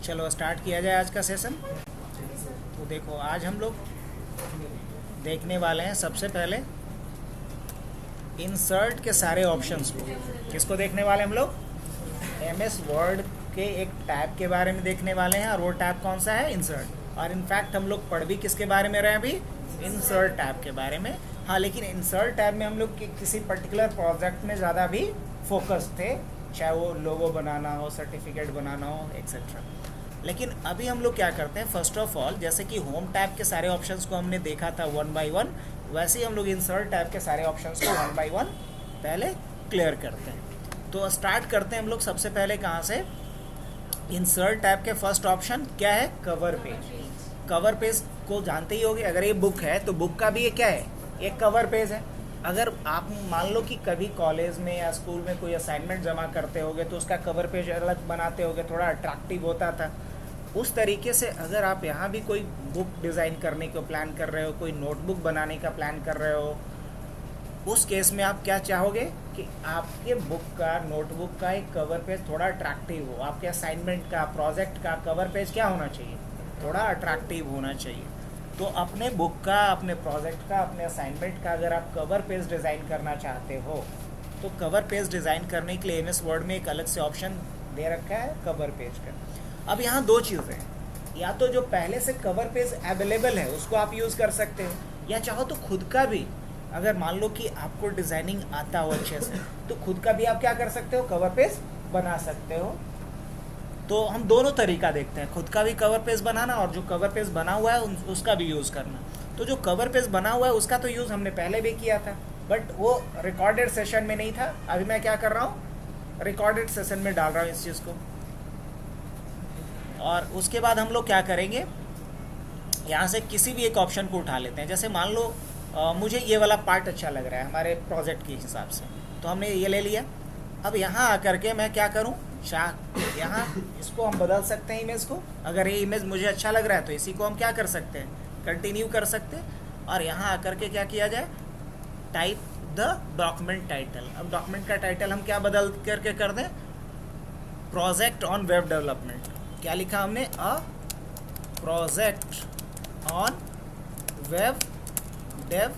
चलो स्टार्ट किया जाए आज का सेशन। तो देखो आज हम लोग देखने वाले हैं सबसे पहले इंसर्ट के सारे ऑप्शंस को। किसको देखने वाले हम लोग? एमएस वर्ड के एक टैब के बारे में देखने वाले हैं, और वो टैब कौन सा है? इंसर्ट। और इनफैक्ट हम लोग पढ़ भी किसके बारे में रहे हैं अभी? इंसर्ट टैब के बारे में। हाँ, लेकिन इंसर्ट टैब में हम लोग किसी पर्टिकुलर प्रोजेक्ट में ज़्यादा भी फोकस थे, चाहे वो लोगो बनाना हो, सर्टिफिकेट बनाना हो, एक्सेट्रा। लेकिन अभी हम लोग क्या करते हैं, फर्स्ट ऑफ ऑल जैसे कि होम टैब के सारे ऑप्शंस को हमने देखा था वन बाय वन, वैसे ही हम लोग इंसर्ट टैब के सारे ऑप्शंस को वन बाय वन पहले क्लियर करते हैं। तो स्टार्ट करते हैं हम लोग सबसे पहले कहाँ से? इंसर्ट टैब के फर्स्ट ऑप्शन क्या है? Cover page. कवर पेज को जानते ही होगे, अगर ये बुक है तो बुक का भी ये क्या है? एक कवर पेज है। अगर आप मान लो कि कभी कॉलेज में या स्कूल में कोई असाइनमेंट जमा करते होगे तो उसका कवर पेज अलग बनाते होगे, थोड़ा अट्रैक्टिव होता था। उस तरीके से अगर आप यहाँ भी कोई बुक डिज़ाइन करने को प्लान कर रहे हो, कोई नोटबुक बनाने का प्लान कर रहे हो, उस केस में आप क्या चाहोगे कि आपके बुक का, नोटबुक का एक कवर पेज थोड़ा अट्रैक्टिव हो। आपके असाइनमेंट का, प्रोजेक्ट का कवर पेज क्या होना चाहिए? थोड़ा अट्रैक्टिव होना चाहिए। तो अपने बुक का, अपने प्रोजेक्ट का, अपने असाइनमेंट का अगर आप कवर पेज डिज़ाइन करना चाहते हो तो कवर पेज डिज़ाइन करने के लिए एमएस वर्ड में एक अलग से ऑप्शन दे रखा है कवर पेज का। अब यहाँ दो चीज़ें हैं, या तो जो पहले से कवर पेज अवेलेबल है उसको आप यूज़ कर सकते हो, या चाहो तो खुद का भी, अगर मान लो कि आपको डिज़ाइनिंग आता हो अच्छे से तो खुद का भी आप क्या कर सकते हो? कवर पेज बना सकते हो। तो हम दोनों तरीका देखते हैं, खुद का भी कवर पेज बनाना और जो कवर पेज बना हुआ है उसका भी यूज़ करना। तो जो कवर पेज बना हुआ है उसका तो यूज़ हमने पहले भी किया था, बट वो रिकॉर्डेड सेशन में नहीं था। अभी मैं क्या कर रहा हूँ? रिकॉर्डेड सेशन में डाल रहा हूँ इस चीज़ को। और उसके बाद हम लोग क्या करेंगे, यहाँ से किसी भी एक ऑप्शन को उठा लेते हैं। जैसे मान लो मुझे ये वाला पार्ट अच्छा लग रहा है हमारे प्रोजेक्ट के हिसाब से, तो हमने ये ले लिया। अब यहाँ आकर के मैं क्या करूँ? यहाँ इसको हम बदल सकते हैं इमेज को। अगर ये इमेज मुझे अच्छा लग रहा है तो इसी को हम क्या कर सकते हैं? कंटिन्यू कर सकते हैं। और यहाँ आकर के क्या किया जाए? Type the document title. अब डॉक्यूमेंट का टाइटल हम क्या बदल करके कर दें? Project on web development. क्या लिखा हमने? A project on web dev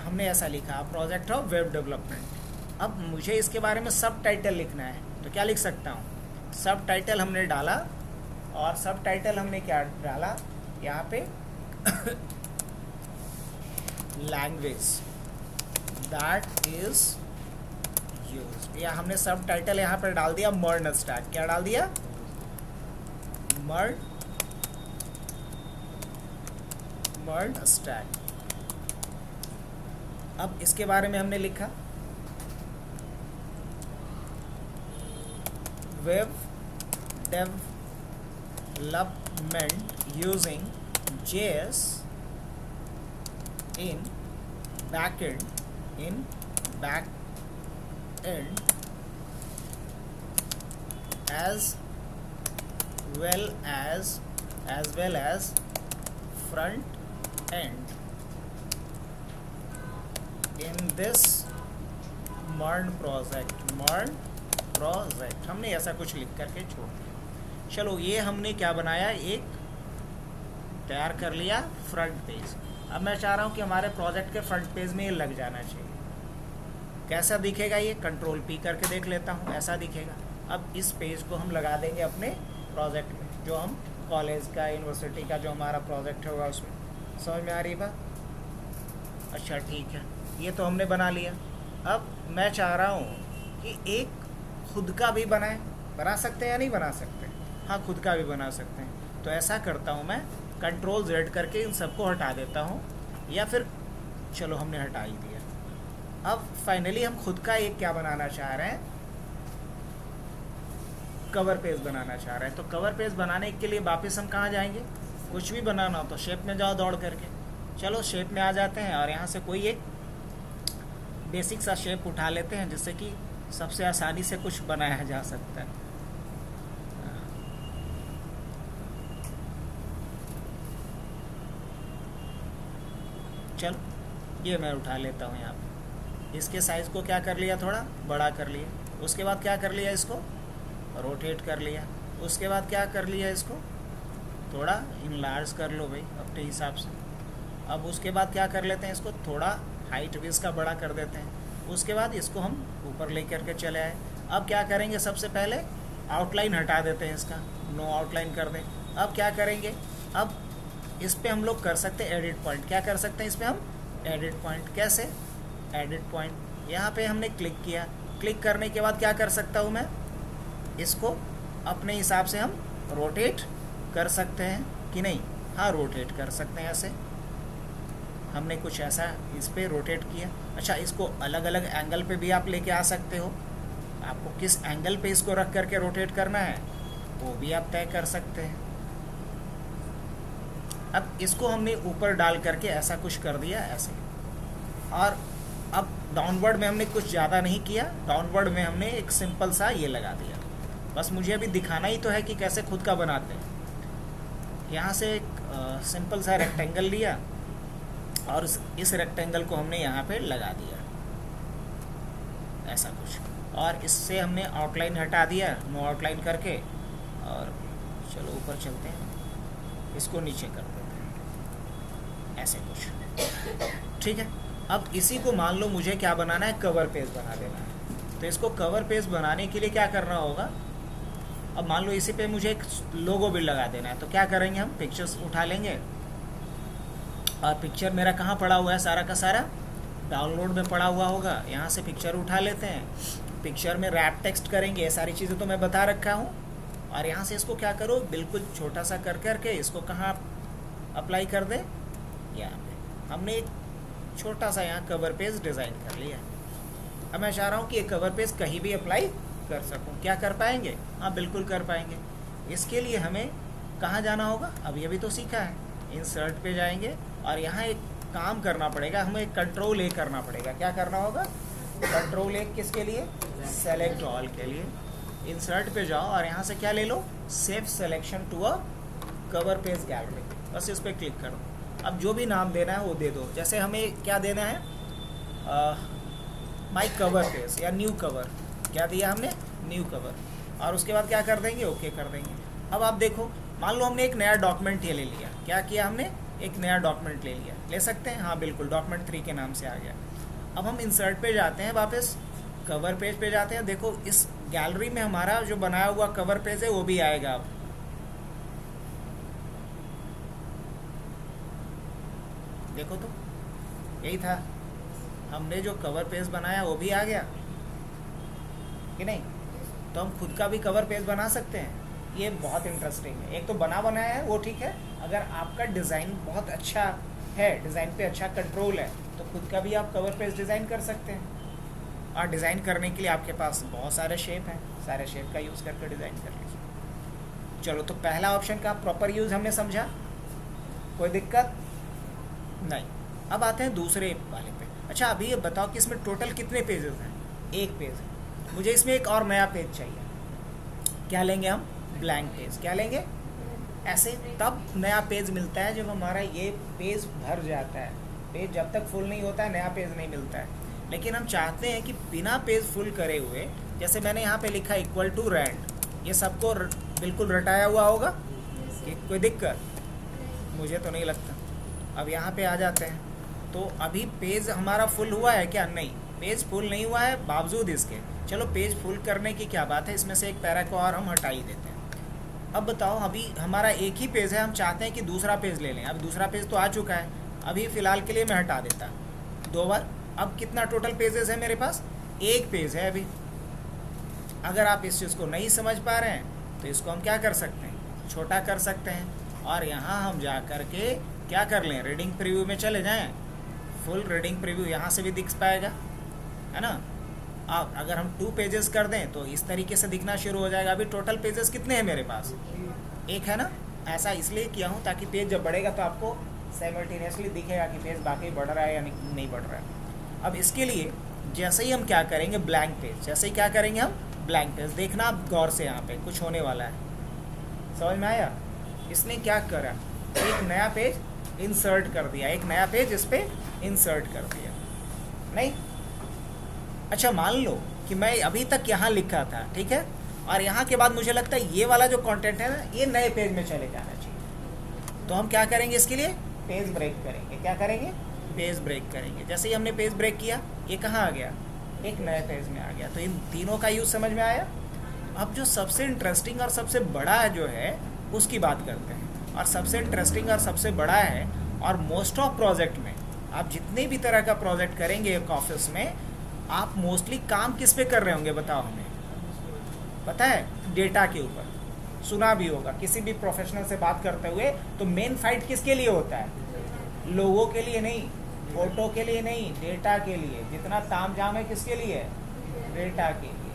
हमने ऐसा लिखा, प्रोजेक्ट ऑफ वेब डेवलपमेंट। अब मुझे इसके बारे में सब टाइटल लिखना है तो क्या लिख सकता हूँ? सब टाइटल हमने डाला, और सब टाइटल हमने क्या डाला यहाँ पे? Language that is used. या हमने सब टाइटल यहाँ पर डाल दिया मर्न स्टैक। क्या डाल दिया? MERN stack. अब इसके बारे में हमने लिखा web development using JS in backend as well as front end in this MERN project। हमने ऐसा कुछ लिख करके छोड़ दिया। चलो ये हमने क्या बनाया? एक तैयार कर लिया फ्रंट पेज। अब मैं चाह रहा हूँ कि हमारे प्रोजेक्ट के फ्रंट पेज में ये लग जाना चाहिए। कैसा दिखेगा ये? कंट्रोल P करके देख लेता हूँ, ऐसा दिखेगा। अब इस पेज को हम लगा देंगे अपने प्रोजेक्ट में, जो हम कॉलेज का, यूनिवर्सिटी का जो हमारा प्रोजेक्ट होगा उसमें। समझ में आ रही बात? अच्छा ठीक है, ये तो हमने बना लिया। अब मैं चाह रहा हूँ कि एक खुद का भी बनाए। बना सकते हैं या नहीं बना सकते? हाँ, खुद का भी बना सकते हैं। तो ऐसा करता हूँ मैं, कंट्रोल Z करके इन सबको हटा देता हूँ, या फिर चलो हमने हटा ही दिया। अब फाइनली हम खुद का एक क्या बनाना चाह रहे हैं? कवर पेज बनाना चाह रहे हैं। तो कवर पेज बनाने के लिए वापस हम कहाँ जाएंगे? कुछ भी बनाना हो तो शेप में जाओ दौड़ करके। चलो शेप में आ जाते हैं और यहाँ से कोई एक बेसिक सा शेप उठा लेते हैं जिससे कि सबसे आसानी से कुछ बनाया जा सकता है। चलो ये मैं उठा लेता हूँ यहाँ पे। इसके साइज़ को क्या कर लिया, थोड़ा बड़ा कर लिया। उसके बाद क्या कर लिया, इसको रोटेट कर लिया। उसके बाद क्या कर लिया, इसको थोड़ा इनलार्ज कर लो भाई अपने हिसाब से। अब उसके बाद क्या कर लेते हैं, इसको थोड़ा हाइट भी इसका बड़ा कर देते हैं। उसके बाद इसको हम ऊपर लेकर के चले आए। अब क्या करेंगे, सबसे पहले आउटलाइन हटा देते हैं इसका, नो आउटलाइन कर दें। अब क्या करेंगे, अब इस पर हम लोग कर सकते हैं एडिट पॉइंट। क्या कर सकते हैं इस पर हम एडिट पॉइंट, कैसे एडिट पॉइंट, यहाँ पे हमने क्लिक किया। क्लिक करने के बाद क्या कर सकता हूँ मैं, इसको अपने हिसाब से हम रोटेट कर सकते हैं कि नहीं, हाँ रोटेट कर सकते हैं। ऐसे हमने कुछ ऐसा इस पर रोटेट किया। अच्छा, इसको अलग अलग एंगल पे भी आप लेके आ सकते हो। आपको किस एंगल पे इसको रख करके रोटेट करना है वो भी आप तय कर सकते हैं। अब इसको हमने ऊपर डाल करके ऐसा कुछ कर दिया ऐसे, और अब डाउनवर्ड में हमने कुछ ज़्यादा नहीं किया। डाउनवर्ड में हमने एक सिंपल सा ये लगा दिया। बस मुझे अभी दिखाना ही तो है कि कैसे खुद का बनाते हैं। यहाँ से एक सिंपल सा रेक्टेंगल लिया और इस रेक्टेंगल को हमने यहाँ पे लगा दिया ऐसा कुछ, और इससे हमने आउटलाइन हटा दिया, नो आउटलाइन करके। और चलो ऊपर चलते हैं, इसको नीचे कर देते हैं ऐसे कुछ, ठीक है। अब इसी को मान लो मुझे क्या बनाना है, कवर पेज बना देना है। तो इसको कवर पेज बनाने के लिए क्या करना होगा, अब मान लो इसी पे मुझे एक लोगो भी लगा देना है। तो क्या करेंगे, हम पिक्चर्स उठा लेंगे, और पिक्चर मेरा कहाँ पड़ा हुआ है, सारा का सारा डाउनलोड में पड़ा हुआ होगा। यहाँ से पिक्चर उठा लेते हैं, पिक्चर में रैप टेक्स्ट करेंगे, ये सारी चीज़ें तो मैं बता रखा हूँ। और यहाँ से इसको क्या करो, बिल्कुल छोटा सा कर करके इसको कहाँ अप्लाई कर दे, यहाँ पे हमने एक छोटा सा यहाँ कवर पेज डिज़ाइन कर लिया। अब मैं चाह रहा हूँ कि ये कवर पेज कहीं भी अप्लाई कर सकूँ। क्या कर पाएंगे, हाँ बिल्कुल कर पाएंगे। इसके लिए हमें कहाँ जाना होगा, अभी तो सीखा है, इंसर्ट पे जाएंगे और यहाँ एक काम करना पड़ेगा, हमें कंट्रोल ए करना पड़ेगा। क्या करना होगा, कंट्रोल ए किसके लिए, सेलेक्ट ऑल के लिए। इंसर्ट पे जाओ और यहाँ से क्या ले लो, save selection to a cover page gallery, बस इस पर क्लिक करो। अब जो भी नाम देना है वो दे दो। जैसे हमें क्या देना है, माई कवर पेज या न्यू कवर, क्या दिया हमने, न्यू कवर। और उसके बाद क्या कर देंगे, ओके कर देंगे। अब आप देखो, मान लो हमने एक नया डॉक्यूमेंट ये ले लिया। क्या किया हमने, एक नया डॉक्यूमेंट ले लिया, ले सकते हैं, हाँ बिल्कुल, डॉक्यूमेंट 3 के नाम से आ गया। अब हम इंसर्ट पे जाते हैं, वापस कवर पेज पे जाते हैं। देखो इस गैलरी में हमारा जो बनाया हुआ कवर पेज है वो भी आएगा। अब देखो तो यही था, हमने जो कवर पेज बनाया वो भी आ गया कि नहीं। तो हम खुद का भी कवर पेज बना सकते हैं, ये बहुत इंटरेस्टिंग है। एक तो बना बनाया है वो ठीक है, अगर आपका डिज़ाइन बहुत अच्छा है, डिज़ाइन पे अच्छा कंट्रोल है, तो खुद का भी आप कवर पेज डिज़ाइन कर सकते हैं। और डिज़ाइन करने के लिए आपके पास बहुत सारे शेप हैं, सारे शेप का यूज़ करके डिज़ाइन कर लीजिए। चलो, तो पहला ऑप्शन का प्रॉपर यूज़ हमने समझा, कोई दिक्कत नहीं। अब आते हैं दूसरे वाले पे। अच्छा, अभी ये बताओ कि इसमें टोटल कितने पेजेस हैं, एक पेज है, मुझे इसमें एक और नया पेज चाहिए। क्या लेंगे हम, ब्लैंक पेज। क्या लेंगे, ऐसे तब नया पेज मिलता है जब हमारा ये पेज भर जाता है। पेज जब तक फुल नहीं होता है नया पेज नहीं मिलता है। लेकिन हम चाहते हैं कि बिना पेज फुल करे हुए, जैसे मैंने यहाँ पे लिखा इक्वल टू रैंड, ये सबको बिल्कुल रटाया हुआ होगा कि कोई दिक्कत, मुझे तो नहीं लगता। अब यहाँ पे आ जाते हैं, तो अभी पेज हमारा फुल हुआ है क्या, नहीं, पेज फुल नहीं हुआ है बावजूद इसके। चलो, पेज फुल करने की क्या बात है, इसमें से एक पैरा को और हम हटा ही देते हैं। अब बताओ, अभी हमारा एक ही पेज है, हम चाहते हैं कि दूसरा पेज ले लें। अब दूसरा पेज तो आ चुका है, अभी फ़िलहाल के लिए मैं हटा देता 2 बार। अब कितना टोटल पेजेस है मेरे पास, एक पेज है अभी। अगर आप इस चीज़ को नहीं समझ पा रहे हैं तो इसको हम क्या कर सकते हैं, छोटा कर सकते हैं। और यहाँ हम जा कर के क्या कर लें, रीडिंग प्रीव्यू में चले जाएं, फुल रीडिंग प्रीव्यू यहाँ से भी दिख पाएगा, है ना। अब अगर हम 2 पेजेस कर दें तो इस तरीके से दिखना शुरू हो जाएगा। अभी टोटल पेजेस कितने हैं मेरे पास, एक है ना। ऐसा इसलिए किया हूँ ताकि पेज जब बढ़ेगा तो आपको साइमल्टेनियसली दिखेगा कि पेज बाकी बढ़ रहा है या नहीं बढ़ रहा है। अब इसके लिए जैसे ही हम क्या करेंगे, ब्लैंक पेज, जैसे ही क्या करेंगे हम ब्लैंक पेज, देखना आप गौर से, यहाँ पे कुछ होने वाला है, समझ में आया। इसने क्या करा, एक नया पेज इंसर्ट कर दिया, एक नया पेज इस पर इंसर्ट कर दिया। नहीं, अच्छा मान लो कि मैं अभी तक यहाँ लिखा था, ठीक है, और यहाँ के बाद मुझे लगता है ये वाला जो कंटेंट है ना ये नए पेज में चले जाना चाहिए, तो हम क्या करेंगे इसके लिए? पेज ब्रेक करेंगे। क्या करेंगे? पेज ब्रेक करेंगे। जैसे ही हमने पेज ब्रेक किया ये कहाँ आ गया? एक नए पेज में आ गया। तो इन तीनों का यूज़ समझ में आया। अब जो सबसे इंटरेस्टिंग और सबसे बड़ा जो है उसकी बात करते हैं। और सबसे इंटरेस्टिंग और सबसे बड़ा है, और मोस्ट ऑफ प्रोजेक्ट में आप जितने भी तरह का प्रोजेक्ट करेंगे एक ऑफिस में, आप मोस्टली काम किस पे कर रहे होंगे बताओ हमें? पता है? डेटा के ऊपर। सुना भी होगा किसी भी प्रोफेशनल से बात करते हुए, तो मेन फाइट किसके लिए होता है? लोगों के लिए नहीं, फोटो के लिए नहीं, डेटा के लिए। जितना ताम झाम है किसके लिए? डेटा के लिए।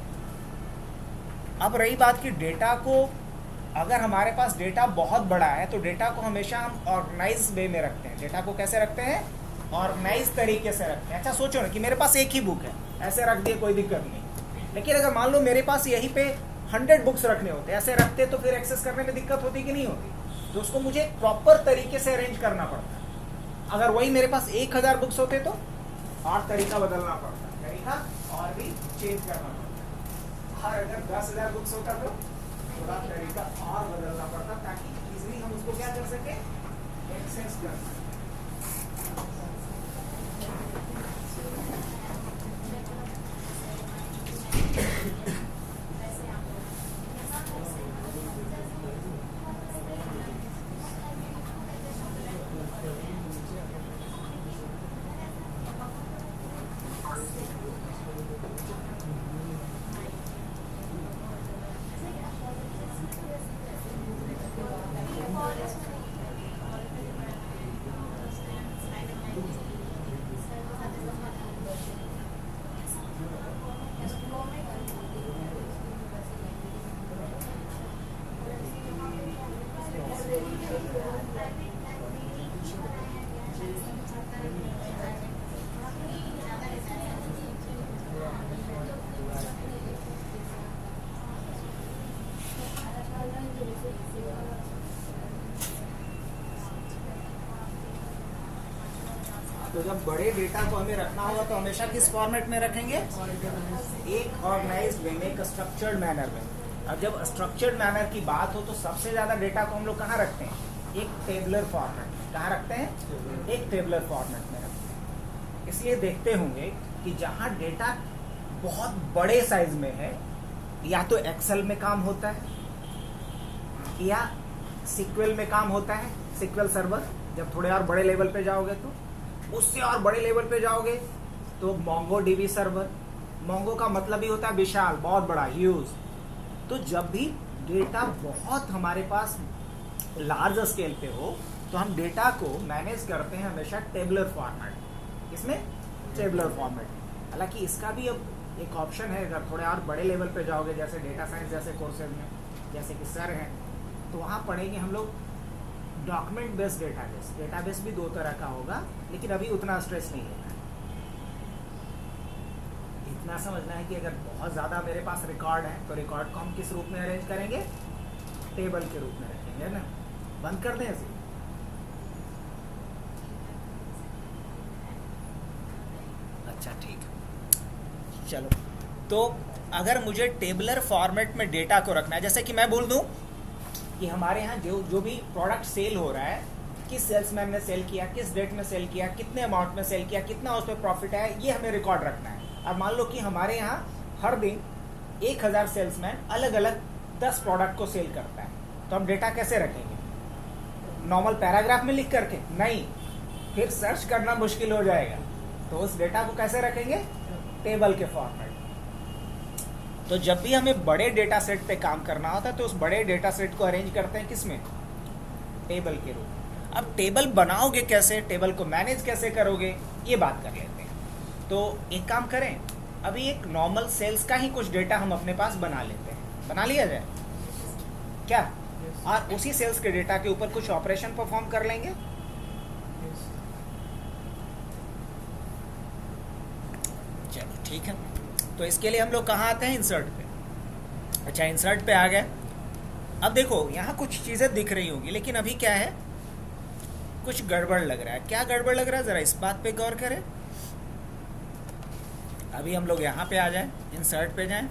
अब रही बात कि डेटा को, अगर हमारे पास डेटा बहुत बड़ा है तो डेटा को हमेशा हम ऑर्गेनाइज वे में रखते हैं। डेटा को कैसे रखते हैं? ऑर्गेनाइज तरीके से रखते हैं। अच्छा सोचो ना कि मेरे पास एक ही बुक है, ऐसे रख दिए कोई दिक्कत नहीं। लेकिन अगर मान लो मेरे पास यहीं पे 100 बुक्स रखने होते, ऐसे रखते तो फिर एक्सेस करने में दिक्कत होती कि नहीं होती? तो उसको मुझे प्रॉपर तरीके से अरेंज करना पड़ता। अगर वही मेरे पास 1000 बुक्स होते तो और तरीका बदलना पड़ता, तरीका और भी चेंज करना पड़ता। और अगर 10,000 बुक्स होता तो थोड़ा तरीका और बदलना पड़ता, ताकि इजीली हम उसको क्या कर सके? एक्सेस कर सके। तो जब बड़े डेटा को हमें रखना होगा तो हमेशा किस फॉर्मेट में रखेंगे? एक ऑर्गेनाइज्ड वे में, एक स्ट्रक्चर्ड मैनर में। अब जब स्ट्रक्चर्ड मैनर की बात हो तो सबसे ज्यादा डेटा को हम लोग कहाँ रखते हैं? एक टेबलर फॉर्मेट। कहाँ रखते हैं? एक टेबलर फॉर्मेट में रखते हैं। इसलिए देखते होंगे कि जहाँ डेटा बहुत बड़े साइज में है, या तो एक्सेल में काम होता है या सीक्वल में काम होता है, सीक्वल सर्वर। जब थोड़े और बड़े लेवल पे जाओगे तो, उससे और बड़े लेवल पे जाओगे तो मोंगो डीबी सर्वर। मोंगो का मतलब ही होता है विशाल, बहुत बड़ा, ह्यूज। तो जब भी डेटा बहुत हमारे पास लार्ज स्केल पे हो तो हम डेटा को मैनेज करते हैं हमेशा टेबलर फॉर्मेट। इसमें टेबलर फॉर्मेट। हालांकि इसका भी अब एक ऑप्शन है, अगर थोड़े और बड़े लेवल पे जाओगे, जैसे डेटा साइंस जैसे कोर्सेज में, जैसे कि सर हैं, तो वहाँ पढ़ेंगे हम लोग डॉक्यूमेंट बेस्ड डेटाबेस। डेटाबेस भी 2 तरह का होगा, लेकिन अभी उतना स्ट्रेस नहीं लेना है। इतना समझना है कि अगर बहुत ज़्यादा मेरे पास रिकॉर्ड है तो रिकॉर्ड को हम किस रूप में अरेंज करेंगे? टेबल के रूप में रखेंगे, है ना? बंद कर दें ऐसे। अच्छा ठीक है, चलो। तो अगर मुझे टेबलर फॉर्मेट में डेटा को रखना है, जैसे कि मैं बोल दूं कि हमारे यहाँ जो भी प्रोडक्ट सेल हो रहा है, किस सेल्समैन ने सेल किया, किस डेट में सेल किया, कितने अमाउंट में सेल किया, कितना उस पर प्रॉफिट है, ये हमें रिकॉर्ड रखना है। अब मान लो कि हमारे यहाँ हर दिन 1000 सेल्समैन अलग अलग 10 प्रोडक्ट को सेल करता है, तो हम डेटा कैसे रखेंगे? नॉर्मल पैराग्राफ में लिख करके नहीं, फिर सर्च करना मुश्किल हो जाएगा। तो उस डेटा को कैसे रखेंगे? टेबल के फॉर्मेट। तो जब भी हमें बड़े डेटा सेट पे काम करना होता है तो उस बड़े डेटा सेट को अरेंज करते हैं किसमें? टेबल के रूप में। अब टेबल बनाओगे कैसे, टेबल को मैनेज कैसे करोगे, ये बात कर लेते हैं। तो एक काम करें, अभी एक नॉर्मल सेल्स का ही कुछ डेटा हम अपने पास बना लेते हैं। बना लिया जाए क्या? और उसी सेल्स के डेटा के ऊपर कुछ ऑपरेशन परफॉर्म कर लेंगे। चलो ठीक है। तो इसके लिए हम लोग कहाँ आते हैं? इंसर्ट पे। अच्छा, इंसर्ट पे आ गए। अब देखो यहाँ कुछ चीज़ें दिख रही होंगी, लेकिन अभी क्या है, कुछ गड़बड़ लग रहा है। क्या गड़बड़ लग रहा है? ज़रा इस बात पे गौर करें। अभी हम लोग यहाँ पे आ जाएं, इंसर्ट पे जाएं।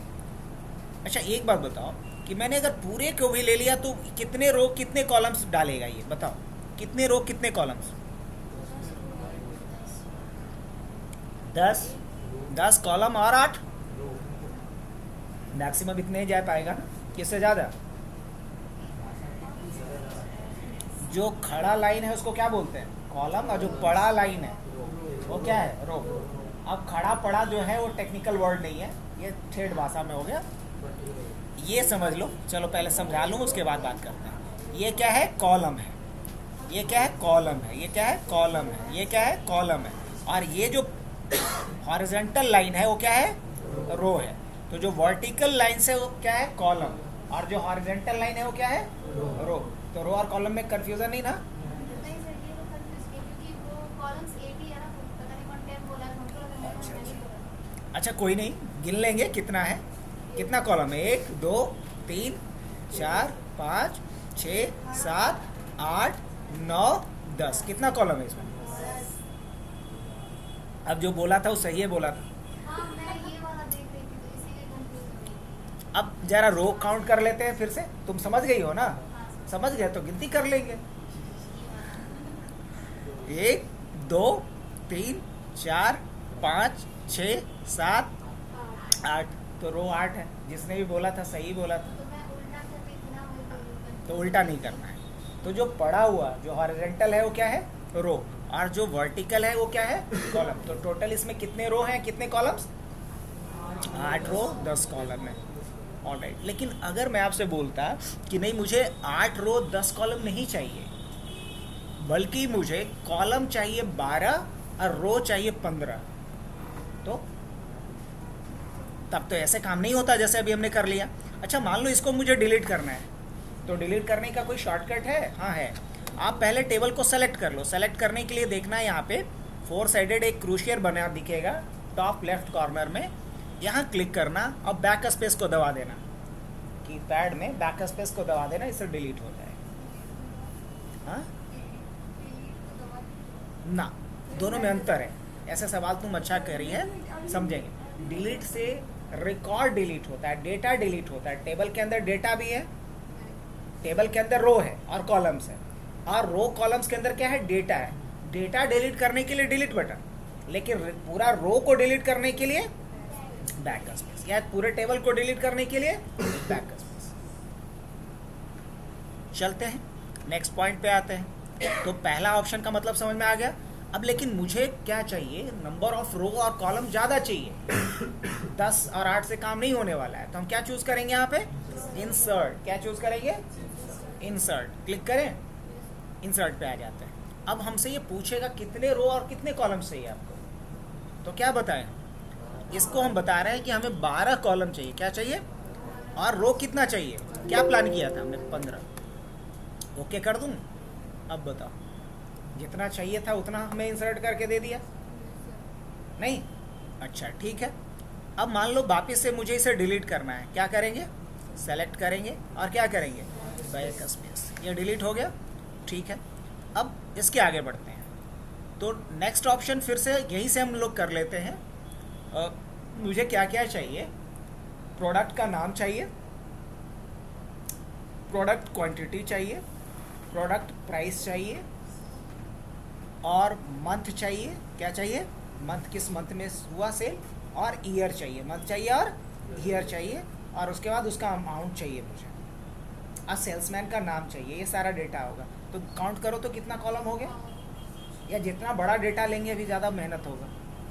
अच्छा एक बात बताओ कि मैंने अगर पूरे को भी ले लिया तो कितने रो कितने कॉलम्स डालेगा ये बताओ, कितने रो कितने कॉलम्स? 10 10 कॉलम और 8, मैक्सिमम इतने ही जा पाएगा ना, किससे ज़्यादा? जो खड़ा लाइन है उसको क्या बोलते हैं? कॉलम, और जो पड़ा लाइन है वो क्या है? रो। अब खड़ा पड़ा जो है वो टेक्निकल वर्ड नहीं है, ये ठेठ भाषा में हो गया, ये समझ लो। चलो पहले समझा लूँ उसके बाद बात करते हैं। ये क्या है? कॉलम है। ये क्या है? कॉलम है। ये क्या है? कॉलम है। ये क्या है? कॉलम है। और ये जो हॉरिजॉन्टल लाइन है वो क्या है? रो है। तो जो वर्टिकल लाइन से वो क्या है? कॉलम, और जो हॉरिजॉन्टल लाइन है वो क्या है? रो। तो रो और कॉलम में कंफ्यूजन नहीं ना? नहीं सर, ये तो कंफ्यूज है क्योंकि वो कॉलम्स 8 ही है ना, पता नहीं कौन 10 बोला, हमको लगा मैं अच्छा, नहीं बोला। अच्छा कोई नहीं, गिन लेंगे कितना है। कितना कॉलम है? 1 2 3 4 5 6 7 8 9 10। कितना कॉलम है इसमें? अब जो बोला था वो सही है बोला था। हाँ, मैं ये वाला देख रही थी तो इसीलिए कंफ्यूज हो गई। अब जरा रो काउंट कर लेते हैं फिर से। तुम समझ गई हो ना? हाँ सर। समझ गए तो गिनती कर लेंगे। 1 2 3 4 5 6 7 8। तो रो 8 है। जिसने भी बोला था सही बोला था। तो मैं उल्टा कर रही थी ना, वही तो उल्टा नहीं करना है। तो जो पड़ा हुआ जो हॉरिजॉन्टल है वो क्या है? रो। और जो वर्टिकल है वो क्या है? कॉलम। तो टोटल इसमें कितने रो हैं, कितने कॉलम्स? 8 रो 10 कॉलम है। ऑलराइट। लेकिन अगर मैं आपसे बोलता कि नहीं मुझे 8 रो 10 कॉलम नहीं चाहिए, बल्कि मुझे कॉलम चाहिए 12 और रो चाहिए 15, तो तब तो ऐसे काम नहीं होता जैसे अभी हमने कर लिया। अच्छा मान लो इसको मुझे डिलीट करना है, तो डिलीट करने का कोई शॉर्टकट है? हाँ है। आप पहले टेबल को सेलेक्ट कर लो। सेलेक्ट करने के लिए देखना है यहाँ पे 4 साइडेड एक क्रूशियर बना दिखेगा टॉप लेफ्ट कॉर्नर में, यहाँ क्लिक करना और बैक स्पेस को दबा देना। कीपैड में बैक स्पेस को दबा देना, इससे डिलीट हो जाएगा। हाँ ना, दोनों में अंतर है। ऐसे सवाल तुम अच्छा कर रही है, समझेंगे। डिलीट से रिकॉर्ड डिलीट होता है, डेटा डिलीट होता है। टेबल के अंदर डेटा भी है, टेबल के अंदर रो है और कॉलम्स है, और रो कॉलम्स के अंदर क्या है? डेटा है। डेटा डिलीट करने के लिए डिलीट बटन, लेकिन पूरा रो को डिलीट करने के लिए बैक स्पेस, या पूरे टेबल को डिलीट करने के लिए बैक स्पेस। चलते हैं नेक्स्ट पॉइंट पे आते हैं। तो पहला ऑप्शन का मतलब समझ में आ गया। अब लेकिन मुझे क्या चाहिए? नंबर ऑफ रो और कॉलम ज़्यादा चाहिए। 10 और 8 से काम नहीं होने वाला है, तो हम क्या चूज करेंगे यहाँ पे? इंसर्ट। क्या चूज करेंगे? इंसर्ट। क्लिक करें, इंसर्ट पे आ जाते हैं। अब हमसे ये पूछेगा कितने रो और कितने कॉलम चाहिए आपको, तो क्या बताएं? इसको हम बता रहे हैं कि हमें 12 कॉलम चाहिए। क्या चाहिए? और रो कितना चाहिए? क्या प्लान किया था हमने? 15। ओके कर दूं? अब बताओ, जितना चाहिए था उतना हमें इंसर्ट करके दे दिया नहीं? अच्छा ठीक है। अब मान लो वापस से मुझे इसे डिलीट करना है, क्या करेंगे? सेलेक्ट करेंगे और क्या करेंगे? Back space. ये डिलीट हो गया, ठीक है। अब इसके आगे बढ़ते हैं। तो नेक्स्ट ऑप्शन फिर से यहीं से हम लोग कर लेते हैं। मुझे क्या क्या चाहिए? प्रोडक्ट का नाम चाहिए, प्रोडक्ट क्वांटिटी चाहिए, प्रोडक्ट प्राइस चाहिए, और मंथ चाहिए। क्या चाहिए? मंथ, किस मंथ में हुआ सेल, और ईयर चाहिए। मंथ चाहिए और ईयर चाहिए, और उसके बाद उसका अमाउंट चाहिए मुझे, और सेल्समैन का नाम चाहिए। ये सारा डेटा होगा। तो काउंट करो तो कितना कॉलम हो गया? या जितना बड़ा डेटा लेंगे अभी ज़्यादा मेहनत होगा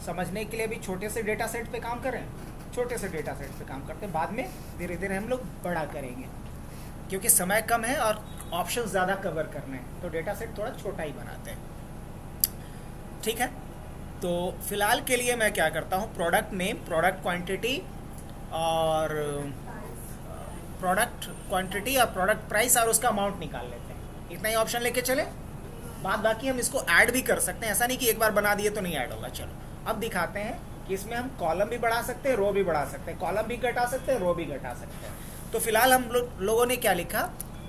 समझने के लिए। भी छोटे से डेटा सेट पे काम करें, छोटे से डेटा सेट पे काम करते हैं, बाद में धीरे धीरे हम लोग बड़ा करेंगे, क्योंकि समय कम है और ऑप्शन ज़्यादा कवर करने हैं, तो डेटा सेट थोड़ा छोटा ही बनाते हैं। ठीक है। तो फिलहाल के लिए मैं क्या करता हूँ? प्रोडक्ट नेम, प्रोडक्ट क्वांटिटी और प्रोडक्ट क्वांटिटी और प्रोडक्ट प्राइस और उसका अमाउंट निकाल लेते हैं। इतना ही ऑप्शन लेके चले। बाद बाकी हम इसको ऐड भी कर सकते हैं, ऐसा नहीं कि एक बार बना दिए तो नहीं ऐड होगा। चलो अब दिखाते हैं कि इसमें हम कॉलम भी बढ़ा सकते हैं, रो भी बढ़ा सकते हैं, कॉलम भी घटा सकते हैं, रो भी घटा सकते हैं। तो फिलहाल हम लोगों ने क्या लिखा?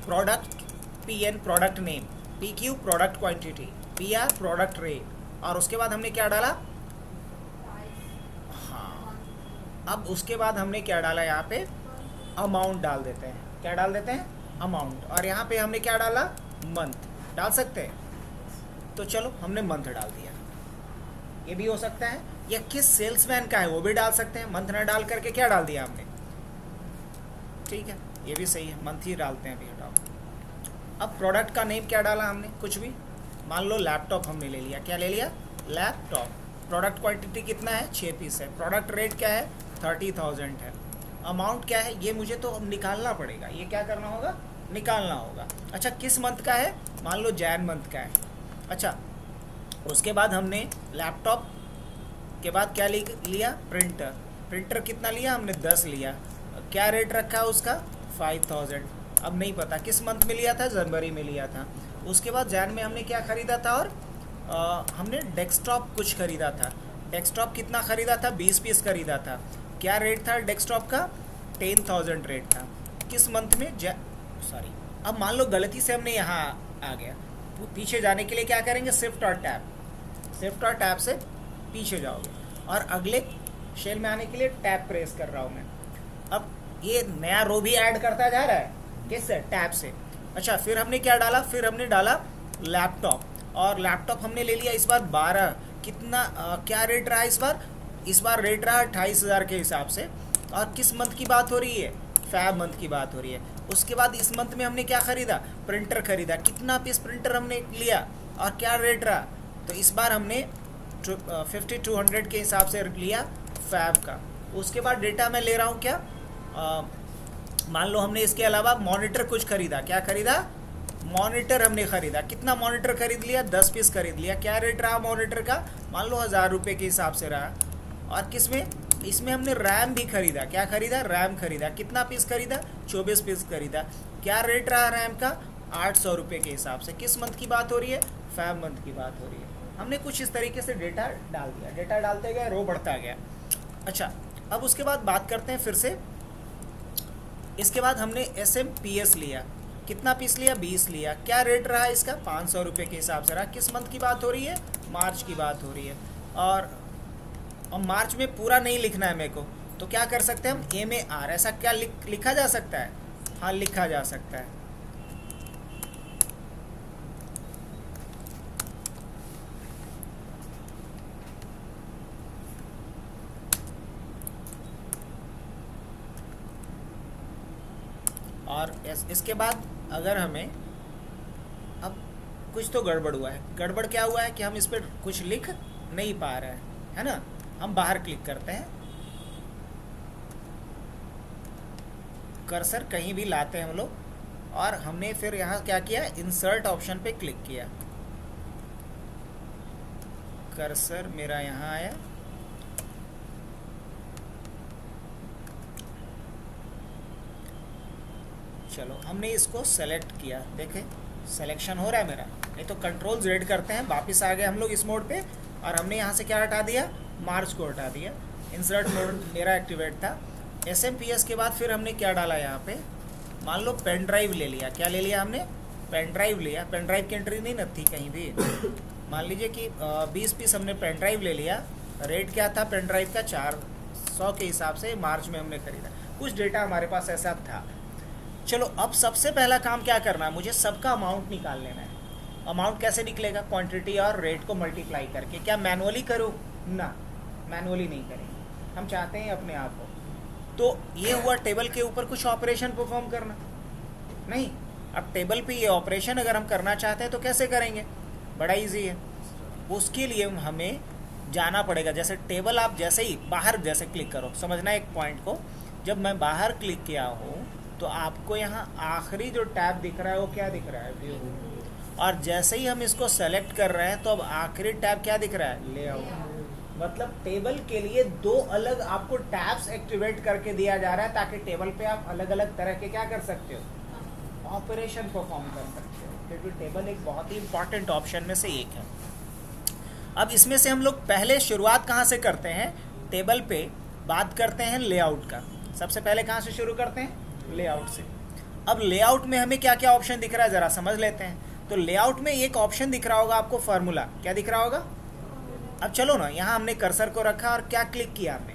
Product PN product name, PQ product quantity, PR product rate, और उसके बाद हमने क्या डाला? हाँ, अब उसके बाद हमने क्या डाला यहाँ पे, अमाउंट डाल देते हैं। क्या डाल देते हैं, अमाउंट। और यहाँ पे हमने क्या डाला, मंथ डाल सकते हैं। तो चलो हमने मंथ डाल दिया, ये भी हो सकता है। या किस सेल्समैन का है वो भी डाल सकते हैं, मंथ ना डाल करके क्या डाल दिया हमने, ठीक है, ये भी सही है, मंथ ही डालते हैं अभी, हटाओ। अब प्रोडक्ट का नेम क्या डाला हमने, कुछ भी, मान लो लैपटॉप हमने ले लिया। क्या ले लिया, लैपटॉप। प्रोडक्ट क्वांटिटी कितना है, 6 पीस है। प्रोडक्ट रेट क्या है, 30,000 है। अमाउंट क्या है, ये मुझे तो निकालना पड़ेगा, ये क्या करना होगा, निकालना होगा। अच्छा, किस मंथ का है, मान लो जैन मंथ का है। अच्छा, उसके बाद हमने लैपटॉप के बाद क्या लिया, प्रिंटर। प्रिंटर कितना लिया हमने, 10 लिया। क्या रेट रखा है उसका, 5,000। अब नहीं पता किस मंथ में लिया था, जनवरी में लिया था। उसके बाद जैन में हमने क्या ख़रीदा था, और हमने डेस्कटॉप कुछ ख़रीदा था। डेस्कटॉप कितना ख़रीदा था, 20 पीस ख़रीदा था। क्या रेट था डेस्कटॉप का, 10,000 रेट था। किस मंथ में, सॉरी, अब मान लो गलती से हमने यहाँ आ गया, पीछे जाने के लिए क्या करेंगे, शिफ्ट और टैब। शिफ्ट और टैब से पीछे जाओगे, और अगले शेल में आने के लिए टैब प्रेस कर रहा हूँ मैं। अब ये नया रो भी ऐड करता जा रहा है, किससे, टैब से। अच्छा, फिर हमने क्या डाला, फिर हमने डाला लैपटॉप। और लैपटॉप हमने ले लिया इस बार 12। कितना क्या रेट रहा इस बार रेट रहा 28,000 के हिसाब से। और किस मंथ की बात हो रही है, फैब मंथ की बात हो रही है। उसके बाद इस मंथ में हमने क्या ख़रीदा, प्रिंटर ख़रीदा। कितना पीस प्रिंटर हमने लिया और क्या रेट रहा, तो इस बार हमने 5200 के हिसाब से लिया फैब का। उसके बाद डेटा मैं ले रहा हूँ क्या, मान लो हमने इसके अलावा मॉनिटर कुछ ख़रीदा। क्या ख़रीदा, मॉनिटर हमने ख़रीदा। कितना मॉनिटर ख़रीद लिया, 10 पीस ख़रीद लिया। क्या रेट रहा मॉनिटर का, मान लो 1000 रुपये के हिसाब से रहा। और किस में, इसमें हमने रैम भी ख़रीदा। क्या ख़रीदा, रैम ख़रीदा। कितना पीस ख़रीदा, 24 पीस ख़रीदा। क्या रेट रहा रैम का, 800 रुपये के हिसाब से। किस मंथ की बात हो रही है, फैब मंथ की बात हो रही है। हमने कुछ इस तरीके से डेटा डाल दिया, डेटा डालते गए, रो बढ़ता गया। अच्छा, अब उसके बाद बात करते हैं फिर से। इसके बाद हमने SMPS लिया। कितना पीस लिया, 20 लिया। क्या रेट रहा इसका, 500 रुपये के हिसाब से रहा। किस मंथ की बात हो रही है, मार्च की बात हो रही है। और मार्च में पूरा नहीं लिखना है मेरे को, तो क्या कर सकते हैं हम, MAR, ऐसा क्या लिखा जा सकता है, हाँ लिखा जा सकता है। और इसके बाद अगर हमें, अब कुछ तो गड़बड़ हुआ है। गड़बड़ क्या हुआ है कि हम इस पर कुछ लिख नहीं पा रहे हैं, है ना। हम बाहर क्लिक करते हैं, कर्सर कहीं भी लाते हैं हम लोग, और हमने फिर यहाँ क्या किया, इंसर्ट ऑप्शन पे क्लिक किया। कर्सर मेरा यहाँ आया, चलो हमने इसको सेलेक्ट किया, देखें सिलेक्शन हो रहा है मेरा। नहीं तो कंट्रोल Z करते हैं, वापस आ गए हम लोग इस मोड पे, और हमने यहाँ से क्या हटा दिया, मार्च को हटा दिया। इंसर्ट मोड मेरा एक्टिवेट था। SMPS के बाद फिर हमने क्या डाला यहाँ पे, मान लो पेन ड्राइव ले लिया। क्या ले लिया हमने, पेन ड्राइव लिया। पेन ड्राइव की एंट्री नहीं न थी कहीं भी। मान लीजिए कि 20 पीस हमने पेन ड्राइव ले लिया। रेट क्या था पेन ड्राइव का, 400 के हिसाब से मार्च में हमने ख़रीदा। कुछ डेटा हमारे पास ऐसा था। चलो अब सबसे पहला काम क्या करना है, मुझे सबका अमाउंट निकाल लेना है। अमाउंट कैसे निकलेगा, क्वांटिटी और रेट को मल्टीप्लाई करके। क्या मैनुअली करूँ, ना मैनुअली नहीं करेंगे, हम चाहते हैं अपने आप को। तो ये हुआ टेबल के ऊपर कुछ ऑपरेशन परफॉर्म करना, नहीं। अब टेबल पे ये ऑपरेशन अगर हम करना चाहते हैं तो कैसे करेंगे, बड़ा इजी है। उसके लिए हमें जाना पड़ेगा, जैसे टेबल आप जैसे ही बाहर जैसे क्लिक करो, समझना एक पॉइंट को। जब मैं बाहर क्लिक किया हूँ तो आपको यहाँ आखिरी जो टैब दिख रहा है वो क्या दिख रहा है, व्यू। और जैसे ही हम इसको सेलेक्ट कर रहे हैं तो अब आखिरी टैब क्या दिख रहा है, लेआउट। मतलब टेबल के लिए 2 अलग आपको टैब्स एक्टिवेट करके दिया जा रहा है, ताकि टेबल पे आप अलग अलग तरह के क्या कर सकते हो, ऑपरेशन परफॉर्म कर सकते हो। क्योंकि टेबल एक बहुत ही इंपॉर्टेंट ऑप्शन में से एक है। अब इसमें से हम लोग पहले शुरुआत कहाँ से करते हैं, टेबल पे बात करते हैं लेआउट का। सबसे पहले कहाँ से शुरू करते हैं, लेआउट से। अब लेआउट में हमें क्या क्या ऑप्शन दिख रहा है ज़रा समझ लेते हैं। तो लेआउट में एक ऑप्शन दिख रहा होगा आपको, फार्मूला। क्या दिख रहा होगा, अब चलो ना, यहाँ हमने कर्सर को रखा और क्या क्लिक किया हमने,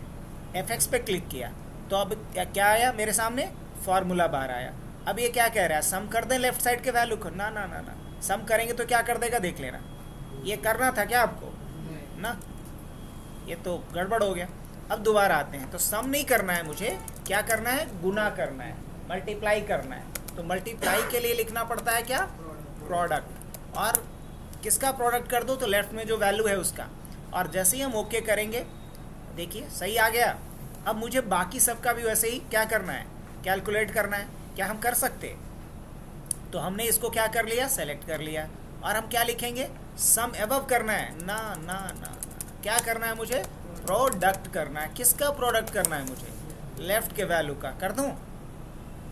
F(x) पे क्लिक किया तो अब क्या आया मेरे सामने, फार्मूला बार आया। अब ये क्या कह रहा है, सम कर दें लेफ्ट साइड के वैल्यू को, ना ना ना ना, सम करेंगे तो क्या कर देगा देख लेना। ये करना था क्या आपको ना, ये तो गड़बड़ हो गया। अब दोबारा आते हैं, तो सम नहीं करना है मुझे, क्या करना है, गुना करना है, मल्टीप्लाई करना है। तो मल्टीप्लाई के लिए लिखना पड़ता है क्या, प्रोडक्ट। और किसका प्रोडक्ट कर दो, तो लेफ्ट में जो वैल्यू है उसका। और जैसे ही हम ओके करेंगे, देखिए सही आ गया। अब मुझे बाकी सबका भी वैसे ही क्या करना है, कैलकुलेट करना है। क्या हम कर सकते, तो हमने इसको क्या कर लिया, सेलेक्ट कर लिया। और हम क्या लिखेंगे, सम एबव करना है, ना ना ना, क्या करना है मुझे, प्रोडक्ट करना है। किसका प्रोडक्ट करना है मुझे, लेफ्ट के वैल्यू का। कर दूं,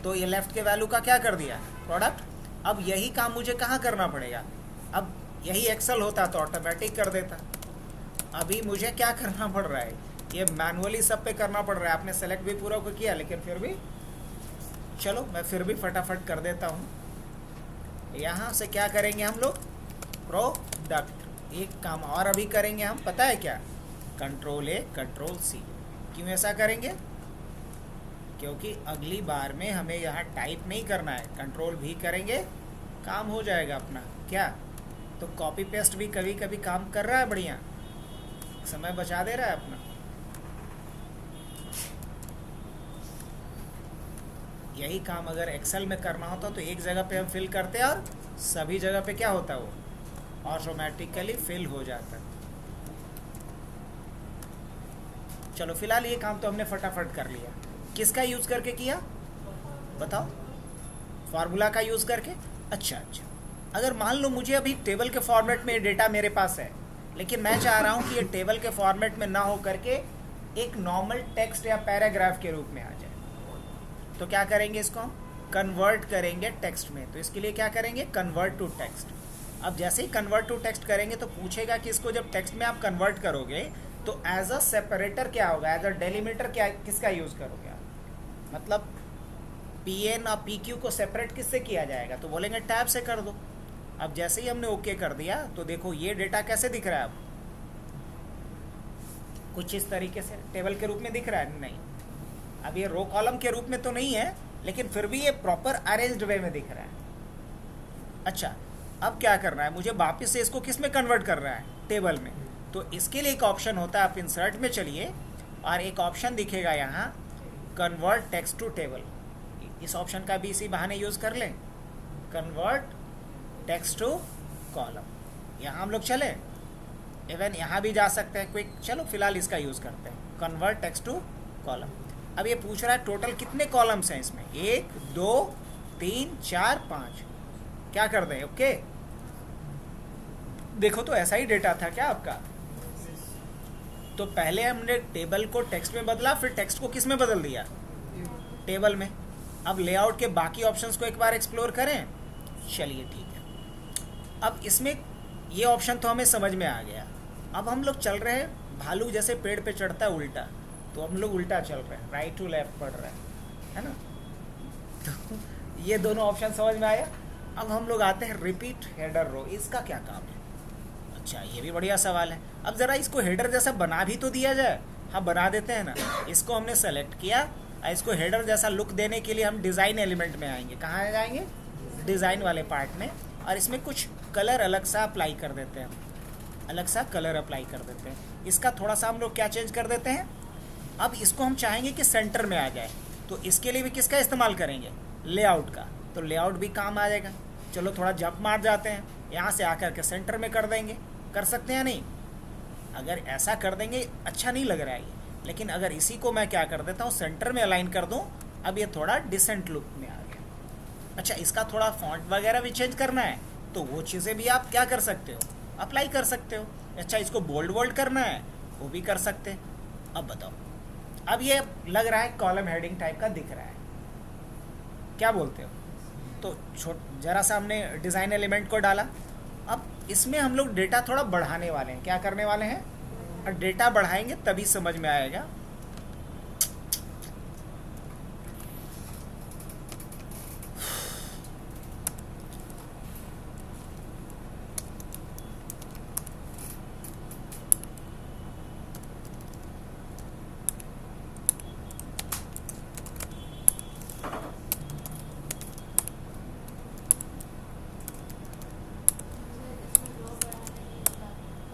तो ये लेफ्ट के वैल्यू का क्या कर दिया, प्रोडक्ट। अब यही काम मुझे कहाँ करना पड़ेगा, अब यही एक्सेल होता तो ऑटोमेटिक कर देता। अभी मुझे क्या करना पड़ रहा है, ये मैनुअली सब पे करना पड़ रहा है। आपने सेलेक्ट भी पूरा को किया, लेकिन फिर भी चलो मैं फिर भी फटाफट कर देता हूँ। यहाँ से क्या करेंगे हम लोग, प्रोडक्ट। एक काम और अभी करेंगे हम, पता है क्या, Ctrl+A Ctrl+C। क्यों ऐसा करेंगे, क्योंकि अगली बार में हमें यहाँ टाइप नहीं करना है, कंट्रोल भी करेंगे, काम हो जाएगा अपना। क्या, तो कॉपी पेस्ट भी कभी कभी काम कर रहा है, बढ़िया समय बचा दे रहा है अपना। यही काम अगर एक्सेल में करना होता तो एक जगह पे हम फिल करते और सभी जगह पे क्या होता, वो ऑटोमेटिकली फिल हो जाता। चलो फिलहाल ये काम तो हमने फटाफट कर लिया। किसका यूज़ करके किया बताओ, फार्मूला का यूज़ करके। अच्छा अच्छा, अगर मान लो मुझे अभी टेबल के फॉर्मेट में डेटा मेरे पास है, लेकिन मैं चाह रहा हूँ कि ये टेबल के फॉर्मेट में ना हो करके एक नॉर्मल टेक्स्ट या पैराग्राफ के रूप में आ जाए, तो क्या करेंगे, इसको हम कन्वर्ट करेंगे टेक्स्ट में। तो इसके लिए क्या करेंगे, कन्वर्ट टू टेक्स्ट। अब जैसे ही कन्वर्ट टू टेक्स्ट करेंगे तो पूछेगा कि इसको जब टेक्स्ट में आप कन्वर्ट करोगे तो एज अ सेपरेटर क्या होगा, एज अ डेलीमीटर क्या, किसका यूज़ करोगे आप, मतलब PN और PQ को सेपरेट किससे किया जाएगा, तो बोलेंगे टैब से कर दो। अब जैसे ही हमने ओके कर दिया तो देखो ये डेटा कैसे दिख रहा है, अब कुछ इस तरीके से टेबल के रूप में दिख रहा है। नहीं, अब ये रो कॉलम के रूप में तो नहीं है, लेकिन फिर भी ये प्रॉपर अरेंज्ड वे में दिख रहा है। अच्छा, अब क्या करना है मुझे, वापस से इसको किस में कन्वर्ट कर रहा है, टेबल में। तो इसके लिए एक ऑप्शन होता है, आप इंसर्ट में चलिए और एक ऑप्शन दिखेगा यहाँ, कन्वर्ट टेक्स्ट टू टेबल। इस ऑप्शन का भी इसी बहाने यूज़ कर लें, कन्वर्ट टेक्स्ट टू कॉलम। यहाँ हम लोग चले, इवन यहाँ भी जा सकते हैं क्विक। चलो फिलहाल इसका यूज़ करते हैं, कन्वर्ट टेक्स्ट टू कॉलम। अब ये पूछ रहा है टोटल कितने कॉलम्स हैं इसमें, 1 2 3 4 5, क्या कर दें, ओके। देखो तो ऐसा ही डेटा था क्या आपका, तो पहले हमने टेबल को टेक्स्ट में बदला, फिर टेक्स्ट को किस में बदल दिया, टेबल में। अब लेआउट के बाकी ऑप्शंस को एक बार एक्सप्लोर करें, चलिए ठीक है। अब इसमें ये ऑप्शन तो हमें समझ में आ गया। अब हम लोग चल रहे हैं, भालू जैसे पेड़ पे चढ़ता है उल्टा, तो हम लोग उल्टा चल रहे हैं, राइट टू लेफ्ट पढ़ रहे है ना। तो ये दोनों ऑप्शन समझ में आया। अब हम लोग आते हैं रिपीट हेडर रो, इसका क्या काम है। अच्छा, ये भी बढ़िया सवाल है। अब ज़रा इसको हेडर जैसा बना भी तो दिया जाए। हाँ बना देते हैं ना, इसको हमने सेलेक्ट किया, इसको हेडर जैसा लुक देने के लिए हम डिज़ाइन एलिमेंट में आएंगे। कहाँ जाएंगे, डिज़ाइन वाले पार्ट में, और इसमें कुछ कलर अलग सा अप्लाई कर देते हैं, अलग सा कलर अप्लाई कर देते हैं। इसका थोड़ा सा हम लोग क्या चेंज कर देते हैं, अब इसको हम चाहेंगे कि सेंटर में आ जाए, तो इसके लिए भी किसका इस्तेमाल करेंगे, लेआउट का। तो लेआउट भी काम आ जाएगा। चलो थोड़ा जंप मार जाते हैं, यहाँ से आकर के सेंटर में कर देंगे, कर सकते हैं नहीं। अगर ऐसा कर देंगे अच्छा नहीं लग रहा है ये, लेकिन अगर इसी को मैं क्या कर देता हूँ, सेंटर में अलाइन कर दूँ, अब ये थोड़ा डिसेंट लुक में आ गया। अच्छा, इसका थोड़ा फॉन्ट वगैरह भी चेंज करना है, तो वो चीज़ें भी आप क्या कर सकते हो, अप्लाई कर सकते हो। अच्छा, इसको बोल्ड वोल्ड करना है, वो भी कर सकते हैं। अब बताओ, अब ये लग रहा है कॉलम हेडिंग टाइप का दिख रहा है, क्या बोलते हो। तो जरा सा हमने डिज़ाइन एलिमेंट को डाला। अब इसमें हम लोग डेटा थोड़ा बढ़ाने वाले हैं, क्या करने वाले हैं, और डेटा बढ़ाएंगे तभी समझ में आएगा।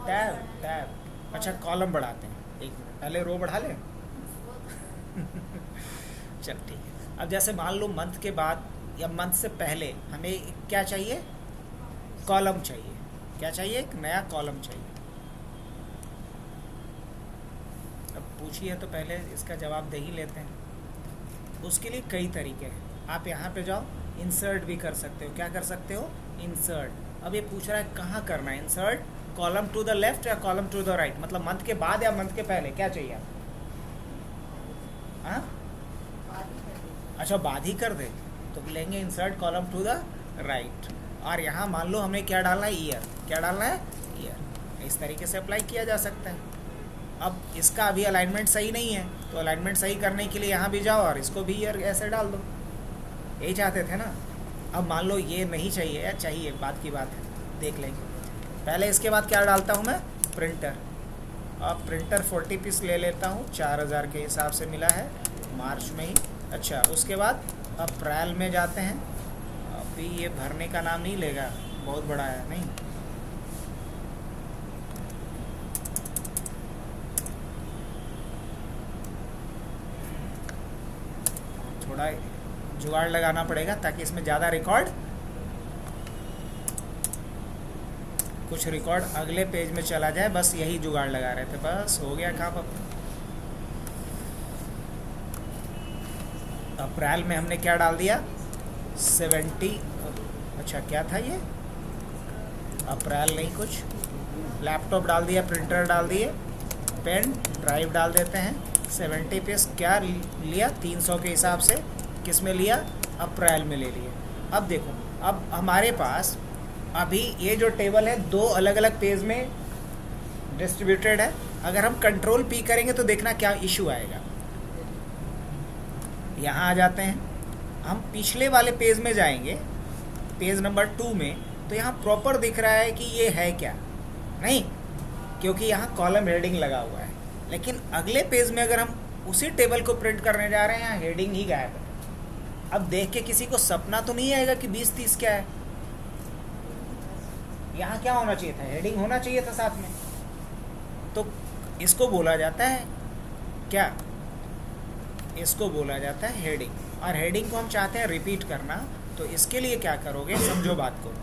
टैब टैब अच्छा कॉलम बढ़ाते हैं, एक मिनट पहले रो बढ़ा लें। चल ठीक है। अब जैसे मान लो मंथ के बाद या मंथ से पहले हमें क्या चाहिए, कॉलम चाहिए। क्या चाहिए, एक नया कॉलम चाहिए। अब पूछिए तो पहले इसका जवाब दे ही लेते हैं। उसके लिए कई तरीके हैं। आप यहाँ पे जाओ, इंसर्ट भी कर सकते हो। क्या कर सकते हो, इंसर्ट। अब ये पूछ रहा है कहाँ करना है insert, column to the left या कॉलम टू द राइट, मतलब मंथ के बाद या मंथ के पहले, क्या चाहिए आप? हाँ अच्छा बाद ही कर दे तो लेंगे insert column to the right. और यहाँ मान लो हमें क्या डालना है, ईयर। क्या डालना है, ईयर। इस तरीके से अप्लाई किया जा सकता है। अब इसका अभी अलाइनमेंट सही नहीं है तो अलाइनमेंट सही करने के लिए यहाँ भी जाओ और इसको भी ईयर ऐसे डाल दो। यही चाहते थे ना। अब मान लो ये नहीं चाहिए या चाहिए, बात की बात है, देख लेंगे। पहले इसके बाद क्या डालता हूँ मैं, प्रिंटर। अब प्रिंटर 40 पीस ले लेता हूँ, 4000 के हिसाब से मिला है मार्च में ही। अच्छा उसके बाद अप्रैल में जाते हैं। अभी ये भरने का नाम नहीं लेगा, बहुत बड़ा है नहीं। थोड़ा जुगाड़ लगाना पड़ेगा ताकि इसमें ज़्यादा रिकॉर्ड, कुछ रिकॉर्ड अगले पेज में चला जाए, बस यही जुगाड़ लगा रहे थे। बस हो गया काम। अब अप्रैल में हमने क्या डाल दिया, 70। अच्छा क्या था ये, अप्रैल नहीं, कुछ लैपटॉप डाल दिया, प्रिंटर डाल दिए, पेन ड्राइव डाल देते हैं। 70 पीस क्या लिया, 300 के हिसाब से किस में लिया, अप्रैल में ले लिए। अब देखो, अब हमारे पास अभी ये जो टेबल है दो अलग अलग पेज में डिस्ट्रीब्यूटेड है। अगर हम कंट्रोल पी करेंगे तो देखना क्या इशू आएगा। यहाँ आ जाते हैं, हम पिछले वाले पेज में जाएंगे, पेज नंबर 2 में, तो यहाँ प्रॉपर दिख रहा है कि ये है क्या, नहीं, क्योंकि यहाँ कॉलम हेडिंग लगा हुआ है। लेकिन अगले पेज में अगर हम उसी टेबल को प्रिंट करने जा रहे हैं, यहाँ हेडिंग ही गायब है। अब देख के किसी को सपना तो नहीं आएगा कि 20-30 क्या है। यहाँ क्या होना चाहिए था, हेडिंग होना चाहिए था साथ में। तो इसको बोला जाता है क्या, इसको बोला जाता है हेडिंग। और हेडिंग को हम चाहते हैं रिपीट करना, तो इसके लिए क्या करोगे, समझो बात को।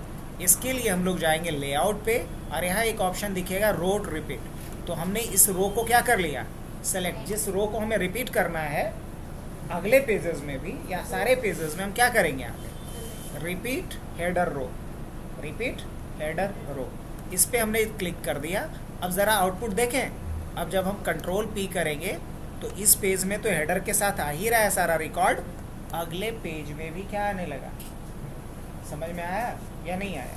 इसके लिए हम लोग जाएंगे लेआउट पे और यहाँ एक ऑप्शन दिखेगा रो रिपीट। तो हमने इस रो को क्या कर लिया, सेलेक्ट। जिस रो को हमें रिपीट करना है अगले पेजेस में भी या सारे पेजेस में, हम क्या करेंगे यहाँ पे, repeat header row, repeat header row. इस पे हमने क्लिक कर दिया। अब ज़रा आउटपुट देखें। अब जब हम कंट्रोल पी करेंगे तो इस पेज में तो हेडर के साथ आ ही रहा है सारा रिकॉर्ड, अगले पेज में भी क्या आने लगा। समझ में आया या नहीं आया?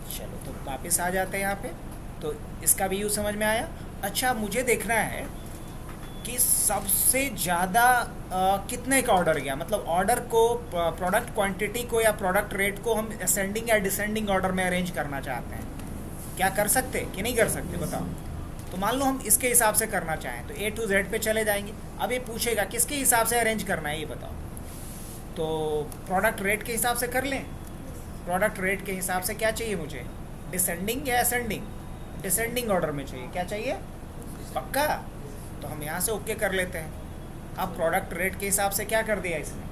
चलो तो वापस आ जाते हैं यहाँ पे। तो इसका भी यूज समझ में आया। अच्छा मुझे देखना है कि सबसे ज़्यादा कितने का ऑर्डर गया, मतलब ऑर्डर को, प्रोडक्ट क्वांटिटी को या प्रोडक्ट रेट को हम असेंडिंग या डिसेंडिंग ऑर्डर में अरेंज करना चाहते हैं। क्या कर सकते कि नहीं कर सकते बताओ। तो मान लो हम इसके हिसाब से करना चाहें तो A to Z पे चले जाएंगे। अब ये पूछेगा किसके हिसाब से अरेंज करना है ये बताओ। तो प्रोडक्ट रेट के हिसाब से कर लें। प्रोडक्ट रेट के हिसाब से क्या चाहिए मुझे, डिसेंडिंग या असेंडिंग, डिसेंडिंग ऑर्डर में चाहिए। क्या चाहिए, पक्का। तो हम यहाँ से ओके कर लेते हैं। अब प्रोडक्ट रेट के हिसाब से क्या कर दिया इसने,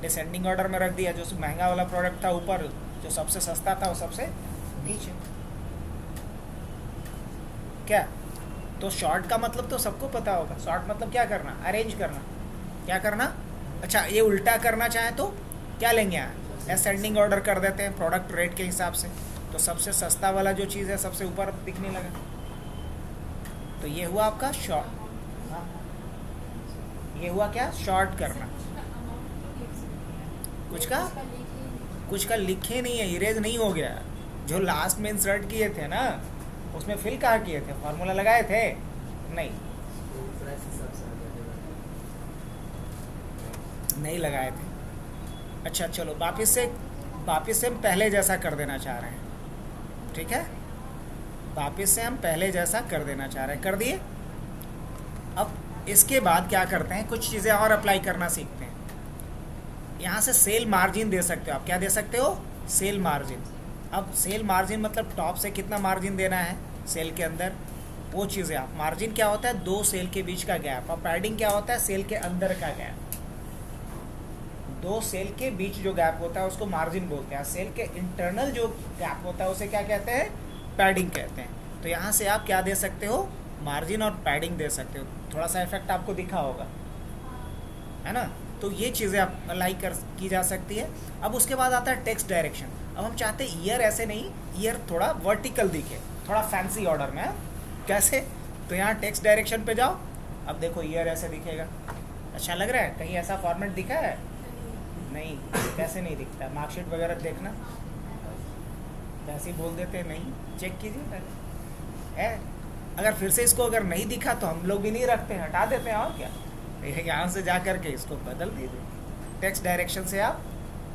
डिसेंडिंग ऑर्डर में रख दिया। जो महंगा वाला प्रोडक्ट था ऊपर, जो सबसे सस्ता था वो सबसे नीचे। क्या, तो शॉर्ट का मतलब तो सबको पता होगा। शॉर्ट मतलब क्या करना, अरेंज करना। क्या करना, अच्छा ये उल्टा करना चाहे तो क्या लेंगे, यहाँ असेंडिंग ऑर्डर कर देते हैं प्रोडक्ट रेट के हिसाब से। तो सबसे सस्ता वाला जो चीज़ है सबसे ऊपर दिखने लगा। तो ये हुआ आपका शॉर्ट। ये हुआ क्या, शॉर्ट करना। कुछ का लिखे नहीं है, इरेज नहीं हो गया। जो लास्ट में इंसर्ट किए थे ना उसमें फिल कहाँ किए थे, फॉर्मूला लगाए थे नहीं लगाए थे। अच्छा चलो वापस से हम पहले जैसा कर देना चाह रहे हैं। ठीक है, वापस से हम पहले जैसा कर देना चाह रहे हैं, कर दिए। अब इसके बाद क्या करते हैं, कुछ चीज़ें और अप्लाई करना सीखते हैं। यहाँ से सेल मार्जिन दे सकते हो आप। क्या दे सकते हो, सेल मार्जिन। अब सेल मार्जिन मतलब टॉप से कितना मार्जिन देना है सेल के अंदर, वो चीज़ें आप, मार्जिन क्या होता है, दो सेल के बीच का गैप, और पैडिंग क्या होता है, सेल के अंदर का गैप। दो सेल के बीच जो गैप होता है उसको मार्जिन बोलते हैं, सेल के इंटरनल जो गैप होता है उसे क्या कहते हैं, पैडिंग कहते हैं। तो यहाँ से आप क्या दे सकते हो, मार्जिन और पैडिंग दे सकते हो। थोड़ा सा इफेक्ट आपको दिखा होगा, है ना। तो ये चीज़ें आप अलाई कर की जा सकती है। अब उसके बाद आता है टेक्स्ट डायरेक्शन। अब हम चाहते हैं ईयर ऐसे नहीं, ईयर थोड़ा वर्टिकल दिखे, थोड़ा फैंसी ऑर्डर में। कैसे, तो यहाँ टेक्स्ट डायरेक्शन पे जाओ, अब देखो ईयर ऐसे दिखेगा। अच्छा लग रहा है, कहीं ऐसा फॉर्मेट दिखा है? नहीं, कैसे नहीं दिखता, मार्कशीट वगैरह देखना, वैसे ही बोल देते हैं, नहीं चेक कीजिए पहले है। अगर फिर से इसको अगर नहीं दिखा तो हम लोग भी नहीं रखते हैं, हटा देते हैं, और क्या, यहाँ से जा करके इसको बदल दीजिए। टेक्स्ट डायरेक्शन से आप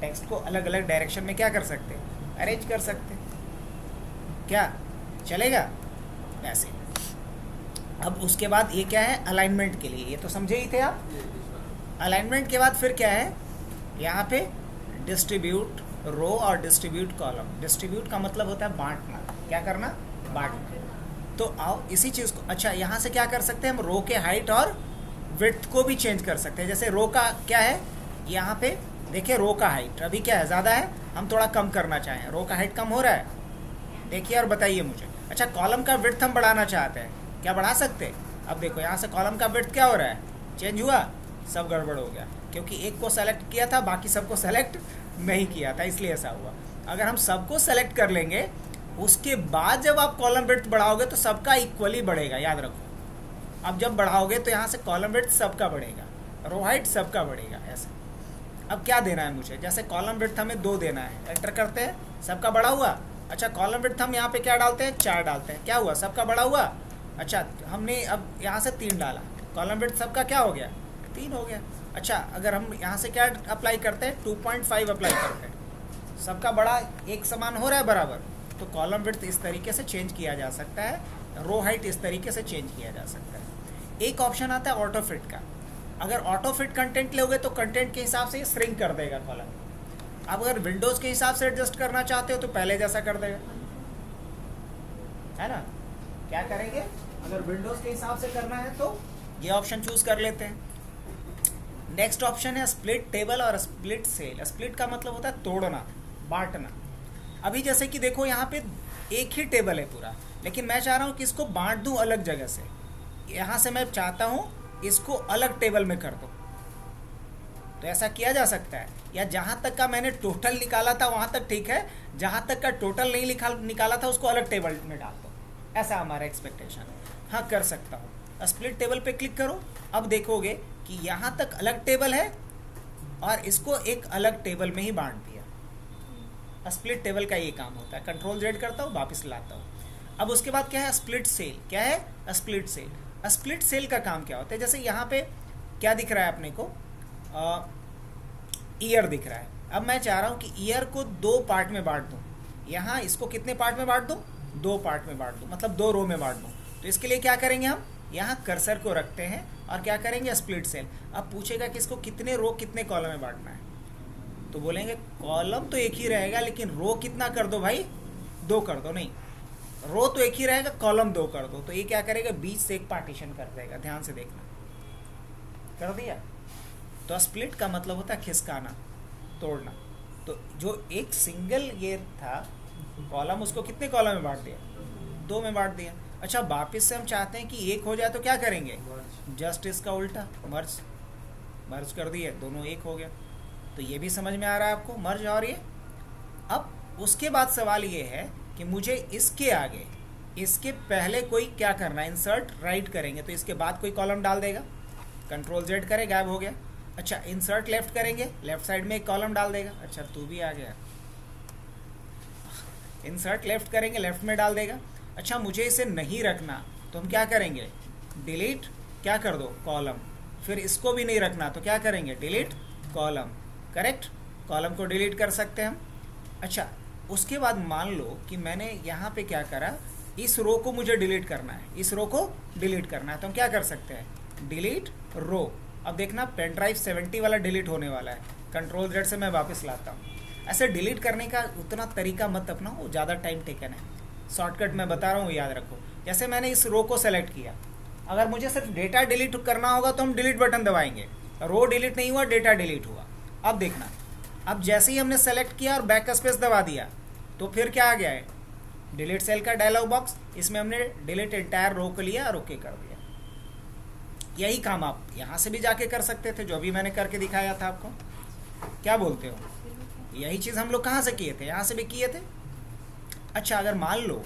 टेक्स्ट को अलग अलग डायरेक्शन में क्या कर सकते हैं, अरेंज कर सकते हैं। क्या चलेगा ऐसे। अब उसके बाद ये क्या है, अलाइनमेंट के लिए, ये तो समझे ही थे आप। अलाइनमेंट के बाद फिर क्या है, यहाँ पे डिस्ट्रीब्यूट रो और डिस्ट्रीब्यूट कॉलम। डिस्ट्रीब्यूट का मतलब होता है बांटना, क्या करना, बांटना। तो आओ इसी चीज़ को, अच्छा यहाँ से क्या कर सकते हैं हम, रो के हाइट और विड्थ को भी चेंज कर सकते हैं। जैसे रो का क्या है, यहाँ पे देखिए रो का हाइट अभी क्या है, ज़्यादा है, हम थोड़ा कम करना चाहें, रो का हाइट कम हो रहा है, देखिए और बताइए मुझे। अच्छा कॉलम का विड्थ हम बढ़ाना चाहते हैं, क्या बढ़ा सकते हैं? अब देखो यहाँ से कॉलम का विड्थ क्या हो रहा है, चेंज हुआ, सब गड़बड़ हो गया, क्योंकि एक को सेलेक्ट किया था बाकी सबको सेलेक्ट नहीं किया था, इसलिए ऐसा हुआ। अगर हम सबको सेलेक्ट कर लेंगे, उसके बाद जब आप कॉलम विड्थ बढ़ाओगे तो सबका इक्वली बढ़ेगा, याद रखो। अब जब बढ़ाओगे तो यहाँ से कॉलम विड्थ सबका बढ़ेगा, रो हाइट सबका बढ़ेगा, ऐसे। अब क्या देना है मुझे, जैसे कॉलम विड्थ हमें 2 देना है, एंटर करते हैं, सबका बढ़ा हुआ। अच्छा कॉलम विड्थ हम यहाँ पे क्या डालते हैं, 4 डालते हैं, क्या हुआ, सबका बढ़ा हुआ। अच्छा हमने अब यहाँ से 3 डाला, कॉलम विड्थ सबका क्या हो गया, 3 हो गया। अच्छा अगर हम यहाँ से क्या अप्लाई करते हैं, 2.5 अप्लाई करते हैं, सबका बड़ा एक समान हो रहा है बराबर, तो कॉलम विड्थ इस तरीके से चेंज किया जा सकता है, रो हाइट इस तरीके से चेंज किया जा सकता है। एक ऑप्शन आता है ऑटो फिट का, अगर ऑटो फिट कंटेंट लोगे तो कंटेंट के हिसाब से ये श्रिंक कर देगा कॉलम। अब अगर विंडोज़ के हिसाब से एडजस्ट करना चाहते हो तो पहले जैसा कर देगा, है ना। क्या करेंगे, अगर विंडोज़ के हिसाब से करना है तो ये ऑप्शन चूज कर लेते हैं। नेक्स्ट ऑप्शन है स्प्लिट टेबल और स्प्लिट सेल। स्प्लिट का मतलब होता है तोड़ना, बांटना। अभी जैसे कि देखो यहाँ पे एक ही टेबल है पूरा, लेकिन मैं चाह रहा हूँ कि इसको बांट दूँ अलग जगह से। यहाँ से मैं चाहता हूँ इसको अलग टेबल में कर दूँ, तो ऐसा किया जा सकता है। या जहाँ तक का मैंने टोटल निकाला था वहाँ तक ठीक है, जहाँ तक का टोटल नहीं निकाला था उसको अलग टेबल में डाल दो, ऐसा हमारा एक्सपेक्टेशन है। हाँ कर सकता हूँ। स्प्लिट टेबल पे क्लिक करो, अब देखोगे कि यहाँ तक अलग टेबल है और इसको एक अलग टेबल में ही बांट दिया। स्प्लिट टेबल का ये काम होता है। कंट्रोल Z करता हूँ, वापस लाता हूँ। अब उसके बाद क्या है, स्प्लिट सेल। क्या है, स्प्लिट सेल। स्प्लिट सेल का काम क्या होता है, जैसे यहाँ पे क्या दिख रहा है अपने को, ईयर दिख रहा है। अब मैं चाह रहा हूँ कि ईयर को 2 पार्ट में बांट दूँ। यहाँ इसको कितने पार्ट में बांट दूँ, 2 पार्ट में बांट दूँ, मतलब 2 रो में बांट दूँ। तो इसके लिए क्या करेंगे, हम यहाँ कर्सर को रखते हैं और क्या करेंगे, स्प्लिट सेल। अब पूछेगा कि इसको कितने रो कितने कॉलम में बांटना है, तो बोलेंगे कॉलम तो एक ही रहेगा लेकिन रो कितना कर दो भाई, 2 कर दो। नहीं, रो तो एक ही रहेगा, कॉलम 2 कर दो। तो ये क्या करेगा, बीच से एक पार्टीशन कर देगा। ध्यान से देखना, कर दिया। तो स्प्लिट का मतलब होता है खिसकाना, तोड़ना। तो जो एक सिंगल ये था कॉलम, उसको कितने कॉलम में बांट दिया, 2 में बांट दिया। अच्छा वापस से हम चाहते हैं कि एक हो जाए तो क्या करेंगे, जस्ट इसका उल्टा, मर्ज कर दिए, दोनों एक हो गया। तो ये भी समझ में आ रहा है आपको, मर्ज और ये। अब उसके बाद सवाल ये है कि मुझे इसके आगे, इसके पहले कोई क्या करना है, इंसर्ट राइट करेंगे तो इसके बाद कोई कॉलम डाल देगा। कंट्रोल Z करे, गायब हो गया। अच्छा इंसर्ट लेफ्ट करेंगे, लेफ्ट साइड में एक कॉलम डाल देगा। अच्छा तू भी आ गया। इंसर्ट लेफ्ट करेंगे, लेफ्ट में डाल देगा। अच्छा मुझे इसे नहीं रखना तो हम क्या करेंगे, डिलीट क्या कर दो, कॉलम। फिर इसको भी नहीं रखना तो क्या करेंगे, डिलीट कॉलम। करेक्ट, कॉलम को डिलीट कर सकते हैं हम। अच्छा उसके बाद मान लो कि मैंने यहाँ पे क्या करा, इस रो को मुझे डिलीट करना है, इस रो को डिलीट करना है, तो हम क्या कर सकते हैं, डिलीट रो। अब देखना पेन ड्राइव 70 वाला डिलीट होने वाला है। कंट्रोल Z से मैं वापस लाता हूँ। ऐसे डिलीट करने का उतना तरीका मत अपनाओ, ज़्यादा टाइम टेकन है। शॉर्टकट मैं बता रहा हूँ, याद रखो। जैसे मैंने इस रो को सेलेक्ट किया, अगर मुझे सिर्फ डेटा डिलीट करना होगा तो हम डिलीट बटन दबाएंगे, रो डिलीट नहीं हुआ, डेटा डिलीट हुआ। अब देखना, अब जैसे ही हमने सेलेक्ट किया और बैक स्पेस दबा दिया तो फिर क्या आ गया है, डिलीट सेल का डायलॉग बॉक्स। इसमें हमने डिलीट एंटायर रो को लिया और ओके कर दिया। यही काम आप यहाँ से भी जाके कर सकते थे, जो भी मैंने करके दिखाया था आपको। क्या बोलते हो? यही चीज़ हम लोग कहाँ से किए थे? यहाँ से भी किए थे। अच्छा, अगर मान लो,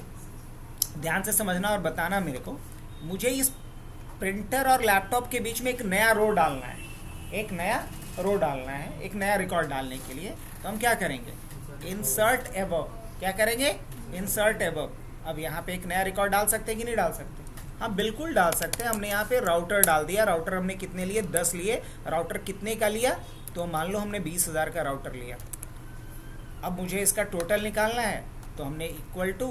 ध्यान से समझना और बताना मेरे को, मुझे इस प्रिंटर और लैपटॉप के बीच में एक नया रो डालना है, एक नया रो डालना है, एक नया रिकॉर्ड डालने के लिए, तो हम क्या करेंगे, इंसर्ट एबव। क्या करेंगे? Insert above. अब यहाँ पे एक नया रिकॉर्ड डाल सकते हैं कि नहीं डाल सकते? हाँ, बिल्कुल डाल सकते हैं। हमने यहाँ पे राउटर डाल दिया। राउटर हमने कितने लिए? 10 लिए। राउटर कितने का लिया? तो मान लो हमने 20,000 का राउटर लिया। अब मुझे इसका टोटल निकालना है, तो हमने इक्वल टू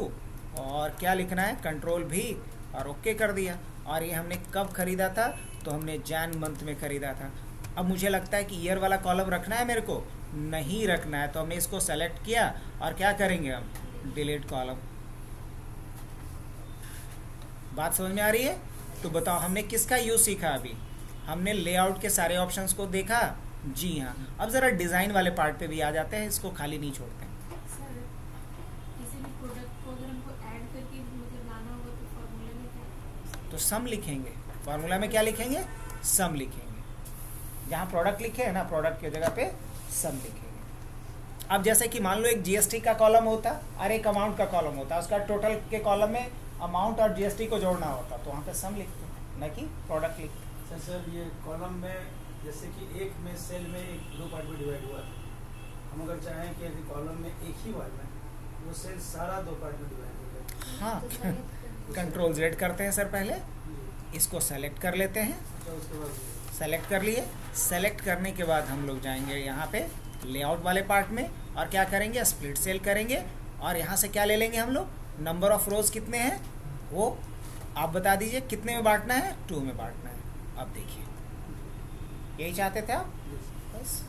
और क्या लिखना है, कंट्रोल भी और ओके कर दिया। और ये हमने कब खरीदा था? तो हमने जैन मंथ में खरीदा था। अब मुझे लगता है कि ईयर वाला कॉलम रखना है, मेरे को नहीं रखना है, तो हमने इसको सेलेक्ट किया और क्या करेंगे हम, डिलीट कॉलम। बात समझ में आ रही है? तो बताओ, हमने किसका यूज़ सीखा अभी? हमने लेआउट के सारे ऑप्शंस को देखा। जी हाँ, अब ज़रा डिज़ाइन वाले पार्ट पे भी आ जाते हैं, इसको खाली नहीं छोड़ते हैं। सर, किसी भी प्रोडक्ट को अगर हमको ऐड करके मतलब लाना होगा तो फॉर्मूला में क्या? तो सम लिखेंगे। फार्मूला में क्या लिखेंगे? सम लिखेंगे। जहाँ प्रोडक्ट लिखे है ना, प्रोडक्ट की जगह पे सम लिखेंगे। अब जैसे कि मान लो एक जीएसटी का कॉलम होता और एक अमाउंट का कॉलम होता, उसका टोटल के कॉलम में अमाउंट और जीएसटी को जोड़ना होता, तो वहाँ पे सम लिखते हैं, न कि प्रोडक्ट लिखते हैं। सर ये कॉलम में जैसे कि एक में सेल में एक 2 पार्ट में डिवाइड हुआ है, हम अगर चाहें कि यदि कॉलम में एक ही बार में वो सेल सारा 2 पार्ट में डिवाइड हो जाए, हाँ, कंट्रोल जेड करते हैं सर, पहले इसको सेलेक्ट कर लेते हैं। तो उसके बाद सेलेक्ट कर लिए। सेलेक्ट करने के बाद हम लोग जाएंगे यहाँ पे लेआउट वाले पार्ट में और क्या करेंगे, स्प्लिट सेल करेंगे। और यहाँ से क्या ले लेंगे हम लोग, नंबर ऑफ रोज कितने हैं वो आप बता दीजिए, कितने में बांटना है, 2 में बांटना है। अब देखिए, यही चाहते थे आप? बस।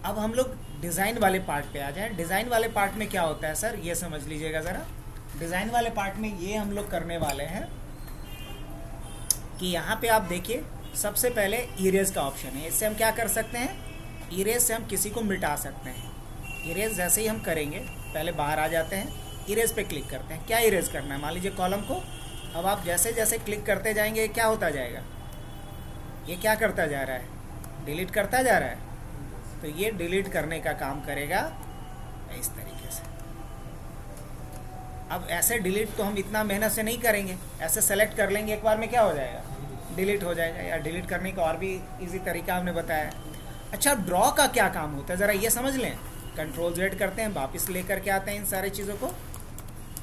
अब हम लोग डिज़ाइन वाले पार्ट पे आ जाएं। डिज़ाइन वाले पार्ट में क्या होता है सर, ये समझ लीजिएगा ज़रा। डिज़ाइन वाले पार्ट में ये हम लोग करने वाले हैं कि यहाँ पे आप देखिए, सबसे पहले इरेज का ऑप्शन है। इससे हम क्या कर सकते हैं, इरेज से हम किसी को मिटा सकते हैं। इरेज जैसे ही हम करेंगे, पहले बाहर आ जाते हैं, इरेज पे क्लिक करते हैं। क्या इरेज करना है, मान लीजिए कॉलम को। अब आप जैसे जैसे क्लिक करते जाएंगे, क्या होता जाएगा, ये क्या करता जा रहा है, डिलीट करता जा रहा है। तो ये डिलीट करने का काम करेगा इस तरीके से। अब ऐसे डिलीट तो हम इतना मेहनत से नहीं करेंगे, ऐसे सेलेक्ट कर लेंगे, एक बार में क्या हो जाएगा, डिलीट हो जाएगा। या डिलीट करने का और भी इजी तरीका हमने बताया। अच्छा, अब ड्रॉ का क्या काम होता है, ज़रा ये समझ लें। कंट्रोल जेड करते हैं, वापस लेकर के आते हैं इन सारी चीज़ों को।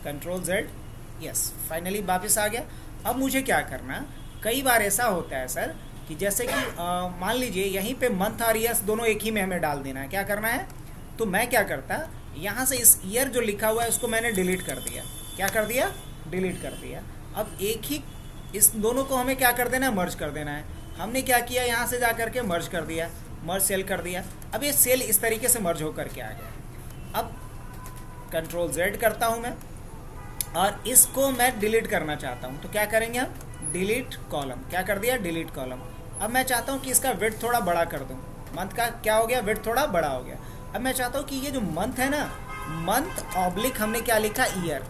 कंट्रोल जेड, यस, फाइनली वापस आ गया। अब मुझे क्या करना, कई बार ऐसा होता है सर कि जैसे कि मान लीजिए यहीं पे मंथ और ईयर्स दोनों एक ही में हमें डाल देना है। क्या करना है, तो मैं क्या करता, यहाँ से इस ईयर जो लिखा हुआ है उसको मैंने डिलीट कर दिया। क्या कर दिया, डिलीट कर दिया। अब एक ही इस दोनों को हमें क्या कर देना है, मर्ज कर देना है। हमने क्या किया, यहाँ से जा करके मर्ज कर दिया, मर्ज सेल कर दिया। अब ये सेल इस तरीके से मर्ज होकर के आ गया। अब कंट्रोल जेड करता हूँ मैं और इसको मैं डिलीट करना चाहता हूँ, तो क्या करेंगे हम, डिलीट कॉलम। क्या कर दिया, डिलीट कॉलम। अब मैं चाहता हूँ कि इसका विड्थ थोड़ा बड़ा कर दूँ। मंथ का क्या हो गया, विड्थ थोड़ा बड़ा हो गया। अब मैं चाहता हूँ कि ये जो मंथ है ना, मंथ ऑब्लिक हमने क्या लिखा, ईयर।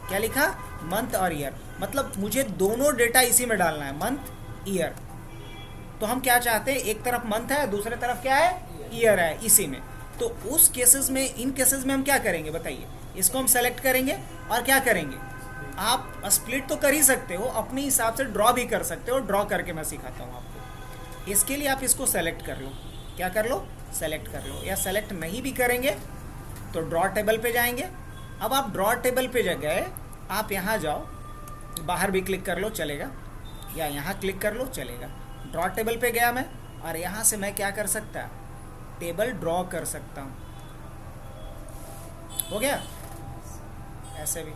क्या लिखा, मंथ और ईयर। मतलब मुझे दोनों डेटा इसी में डालना है, मंथ ईयर। तो हम क्या चाहते हैं, एक तरफ मंथ है, दूसरे तरफ क्या है, ईयर है, इसी में। तो उस केसेस में, इन केसेस में हम क्या करेंगे बताइए, इसको हम सेलेक्ट करेंगे और क्या करेंगे, आप स्प्लिट तो कर ही सकते हो, अपने हिसाब से ड्रॉ भी कर सकते हो। ड्रॉ करके मैं सिखाता हूँ आपको। इसके लिए आप इसको सेलेक्ट कर लो। क्या कर लो, सेलेक्ट कर लो। या सेलेक्ट नहीं भी करेंगे तो ड्रॉ टेबल पे जाएंगे। अब आप ड्रॉ टेबल पे गए, आप यहाँ जाओ, बाहर भी क्लिक कर लो चलेगा, या यहाँ क्लिक कर लो चलेगा। ड्रॉ टेबल पे गया मैं और यहाँ से मैं क्या कर सकता, टेबल ड्रॉ कर सकता हूँ। हो गया, ऐसे भी।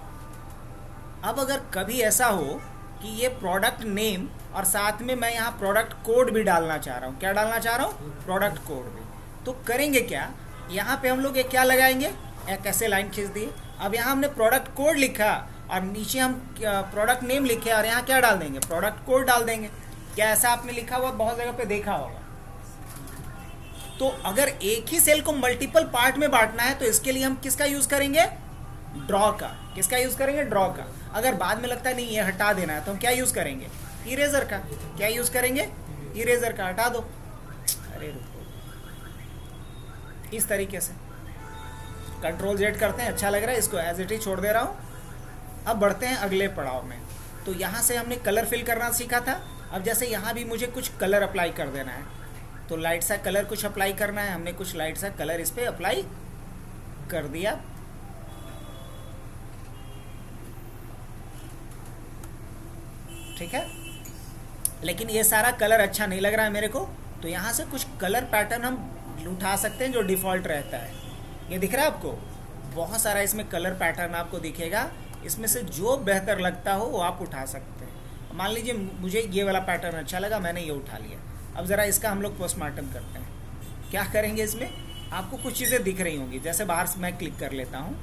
अब अगर कभी ऐसा हो कि ये प्रोडक्ट नेम और साथ में मैं यहाँ प्रोडक्ट कोड भी डालना चाह रहा हूँ। क्या डालना चाह रहा हूँ? प्रोडक्ट कोड भी। तो करेंगे क्या, यहाँ पे हम लोग एक क्या लगाएंगे, एक ऐसे लाइन खींच दिए। अब यहाँ हमने प्रोडक्ट कोड लिखा और नीचे हम प्रोडक्ट नेम लिखे और यहाँ क्या डाल देंगे, प्रोडक्ट कोड डाल देंगे। क्या ऐसा आपने लिखा हुआ बहुत जगह पे देखा होगा? तो अगर एक ही सेल को मल्टीपल पार्ट में बांटना है तो इसके लिए हम किसका यूज करेंगे? ड्रॉ का। किसका यूज करेंगे? ड्रॉ का। अगर बाद में लगता है नहीं ये हटा देना है तो हम क्या यूज करेंगे? इरेजर का। क्या यूज करेंगे? इरेजर का। हटा दो। अरे रुको, इस तरीके से कंट्रोल जेड करते हैं। अच्छा लग रहा है, इसको एज इट इज छोड़ दे रहा हूँ। अब बढ़ते हैं अगले पड़ाव में। तो यहाँ से हमने कलर फिल करना सीखा था। अब जैसे यहाँ भी मुझे कुछ कलर अप्लाई कर देना है, तो लाइट सा कलर कुछ अप्लाई करना है। हमने कुछ लाइट सा कलर इस पर अप्लाई कर दिया। ठीक है, लेकिन ये सारा कलर अच्छा नहीं लग रहा है मेरे को, तो यहाँ से कुछ कलर पैटर्न हम उठा सकते हैं जो डिफ़ॉल्ट रहता है। ये दिख रहा है आपको? बहुत सारा इसमें कलर पैटर्न आपको दिखेगा। इसमें से जो बेहतर लगता हो वो आप उठा सकते हैं। मान लीजिए मुझे ये वाला पैटर्न अच्छा लगा, मैंने ये उठा लिया। अब ज़रा इसका हम लोग पोस्टमार्टम करते हैं। क्या करेंगे, इसमें आपको कुछ चीज़ें दिख रही होंगी। जैसे बाहर से मैं क्लिक कर लेता हूँ,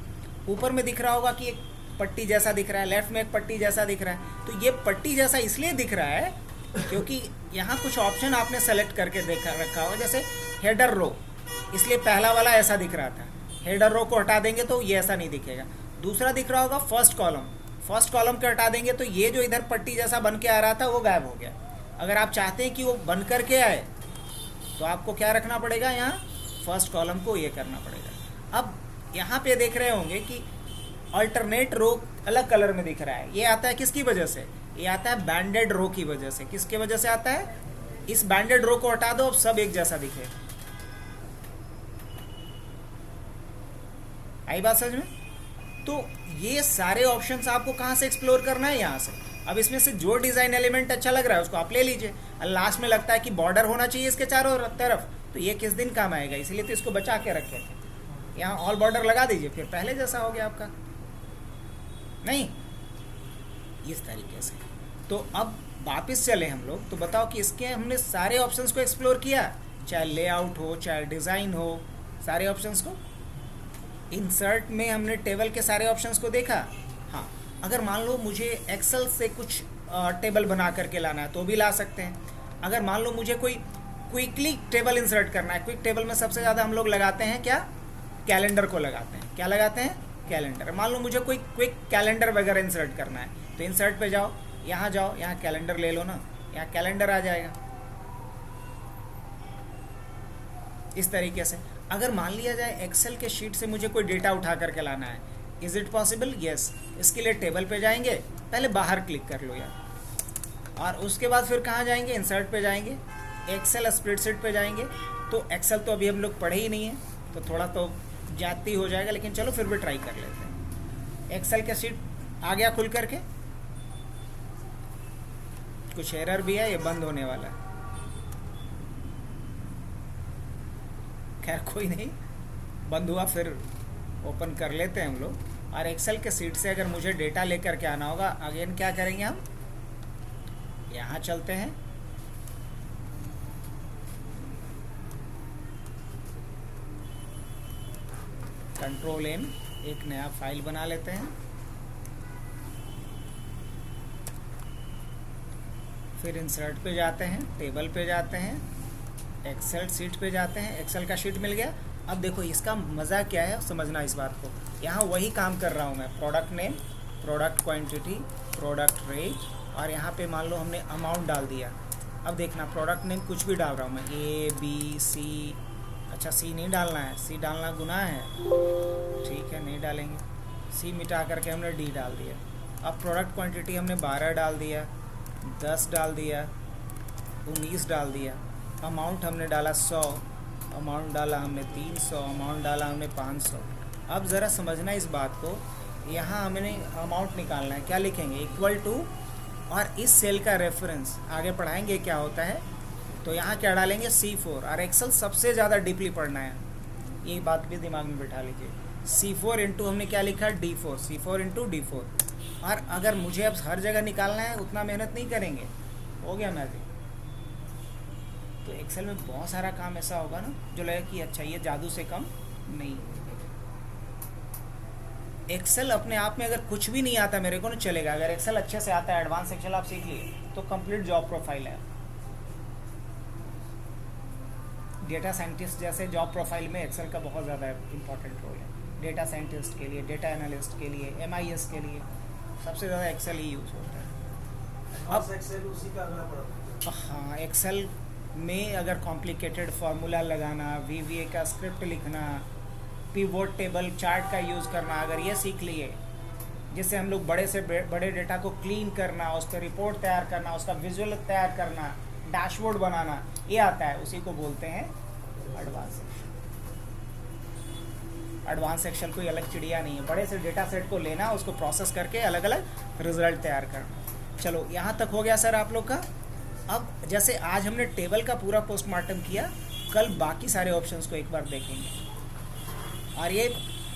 ऊपर में दिख रहा होगा कि एक पट्टी जैसा दिख रहा है, लेफ्ट में एक पट्टी जैसा दिख रहा है। तो ये पट्टी जैसा इसलिए दिख रहा है क्योंकि यहाँ कुछ ऑप्शन आपने सेलेक्ट करके देखा रखा होगा, जैसे हेडर रो। इसलिए पहला वाला ऐसा दिख रहा था, हेडर रो को हटा देंगे तो ये ऐसा नहीं दिखेगा। दूसरा दिख रहा होगा फर्स्ट कॉलम, फर्स्ट कॉलम को हटा देंगे तो ये जो इधर पट्टी जैसा बन के आ रहा था वो गायब हो गया। अगर आप चाहते हैं कि वो बन करके आए तो आपको क्या रखना पड़ेगा, यहाँ फर्स्ट कॉलम को ये करना पड़ेगा। अब यहाँ पे देख रहे होंगे कि अल्टरनेट रो अलग कलर में दिख रहा है। ये आता है किसकी वजह से? ये आता है बैंडेड रो की वजह से। किसके वजह से आता है? इस बैंडेड रो को हटा दो, अब सब एक जैसा दिखे। आई बात समझ में? तो ये सारे ऑप्शंस आपको कहाँ से एक्सप्लोर करना है? यहाँ से। अब इसमें से जो डिज़ाइन एलिमेंट अच्छा लग रहा है उसको आप ले लीजिए। लास्ट में लगता है कि बॉर्डर होना चाहिए इसके चारों तरफ, तो ये किस दिन काम आएगा, इसलिए तो इसको बचा के रखे थे। यहाँ ऑल बॉर्डर लगा दीजिए, फिर पहले जैसा हो गया आपका। नहीं, इस तरीके से। तो अब वापस चले हम लोग, तो बताओ कि इसके हमने सारे ऑप्शंस को एक्सप्लोर किया, चाहे लेआउट हो चाहे डिज़ाइन हो, सारे ऑप्शंस को। इंसर्ट में हमने टेबल के सारे ऑप्शंस को देखा। हाँ, अगर मान लो मुझे एक्सेल से कुछ टेबल बना करके लाना है तो भी ला सकते हैं। अगर मान लो मुझे कोई क्विकली टेबल इंसर्ट करना है, क्विक टेबल में सबसे ज़्यादा हम लोग लगाते हैं क्या? कैलेंडर को लगाते हैं। क्या लगाते हैं? कैलेंडर। मान लो मुझे कोई क्विक कैलेंडर वगैरह इंसर्ट करना है तो इंसर्ट पे जाओ, यहाँ कैलेंडर ले लो ना, यहाँ कैलेंडर आ जाएगा। इस तरीके से अगर मान लिया जाए एक्सेल के शीट से मुझे कोई डेटा उठा करके लाना है, इज़ इट पॉसिबल? यस। इसके लिए टेबल पे जाएंगे, पहले बाहर क्लिक कर लो यार, और उसके बाद फिर कहाँ जाएंगे? इंसर्ट पे जाएंगे, एक्सेल स्प्रेडशीट पे जाएंगे। तो एक्सेल तो अभी हम लोग पढ़े ही नहीं है तो थोड़ा तो जाती हो जाएगा, लेकिन चलो फिर भी ट्राई कर लेते हैं। एक्सेल का शीट आ गया खुल करके, कुछ एरर भी है, ये बंद होने वाला है। खैर कोई नहीं, बंद हुआ फिर ओपन कर लेते हैं हम लोग। और एक्सेल के शीट से अगर मुझे डेटा लेकर के आना होगा, अगेन क्या करेंगे हम? यहाँ चलते हैं, कंट्रोल एम, एक नया फाइल बना लेते हैं। फिर इंसर्ट पे जाते हैं, टेबल पे जाते हैं, एक्सेल शीट पे जाते हैं। एक्सेल का शीट मिल गया। अब देखो इसका मज़ा क्या है, समझना इस बात को। यहाँ वही काम कर रहा हूँ मैं, product name, product quantity, product rate, और यहाँ पे मान लो हमने अमाउंट डाल दिया। अब देखना प्रोडक्ट नेम कुछ भी डाल रहा हूँ मैं, ABC। अच्छा C नहीं डालना है, C डालना गुनाह है, ठीक है नहीं डालेंगे। C मिटा करके हमने D डाल दिया। अब प्रोडक्ट क्वांटिटी हमने 12 डाल दिया, 10 डाल दिया, 19 डाल दिया। अमाउंट हमने डाला 100, अमाउंट डाला हमने 300, अमाउंट डाला हमने 500। अब ज़रा समझना इस बात को, यहाँ हमने अमाउंट निकालना है। क्या लिखेंगे? इक्वल टू, और इस सेल का रेफरेंस आगे पढ़ाएंगे क्या होता है। तो यहाँ क्या डालेंगे? C4। और एक्सेल सबसे ज़्यादा डीपली पढ़ना है, ये बात भी दिमाग में बिठा लीजिए। C4 इंटू हमने क्या लिखा? D4, C4 into D4। और अगर मुझे अब हर जगह निकालना है उतना मेहनत नहीं करेंगे, हो गया मैजिक। तो एक्सेल में बहुत सारा काम ऐसा होगा ना जो लगेगा कि अच्छा ये जादू से कम नहीं। एक्सेल अपने आप में अगर कुछ भी नहीं आता मेरे को ना चलेगा, अगर एक्सेल अच्छे से आता है, एडवांस एक्सेल आप सीख लिए तो कंप्लीट जॉब प्रोफाइल है। डेटा साइंटिस्ट जैसे जॉब प्रोफाइल में एक्सेल का बहुत ज़्यादा इंपॉर्टेंट रोल है। डेटा साइंटिस्ट के लिए, डेटा एनालिस्ट के लिए, MIS के लिए सबसे ज़्यादा एक्सेल ही यूज़ होता है। अब एक्सेल उसी का अगला प्रोडक्ट है। हाँ, एक्सेल में अगर कॉम्प्लिकेटेड फार्मूला लगाना, VBA का स्क्रिप्ट लिखना, पिवोट टेबल चार्ट का यूज़ करना, अगर ये सीख लिए जिससे हम लोग बड़े से बड़े डेटा को क्लीन करना, उस पर रिपोर्ट तैयार करना, उसका विजुअल तैयार करना, डैशबोर्ड बनाना, ये आता है, उसी को बोलते हैं एडवांस एक्सेल। एडवांस एक्सेल कोई अलग चिड़िया नहीं है, बड़े से डेटा सेट को लेना, उसको प्रोसेस करके अलग अलग रिजल्ट तैयार करना। चलो यहाँ तक हो गया सर आप लोग का। अब जैसे आज हमने टेबल का पूरा पोस्टमार्टम किया, कल बाकी सारे ऑप्शंस को एक बार देखेंगे। और ये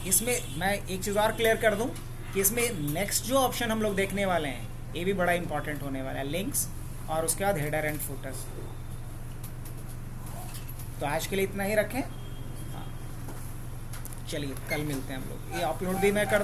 इसमें मैं एक चीज़ और क्लियर कर दूं कि इसमें नेक्स्ट जो ऑप्शन हम लोग देखने वाले हैं ये भी बड़ा इंपॉर्टेंट होने वाला है, लिंक्स और उसके बाद हेडर एंड फुटर। तो आज के लिए इतना ही रखें। हाँ, चलिए कल मिलते हैं हम लोग। ये अपलोड भी मैं कर देता हूं।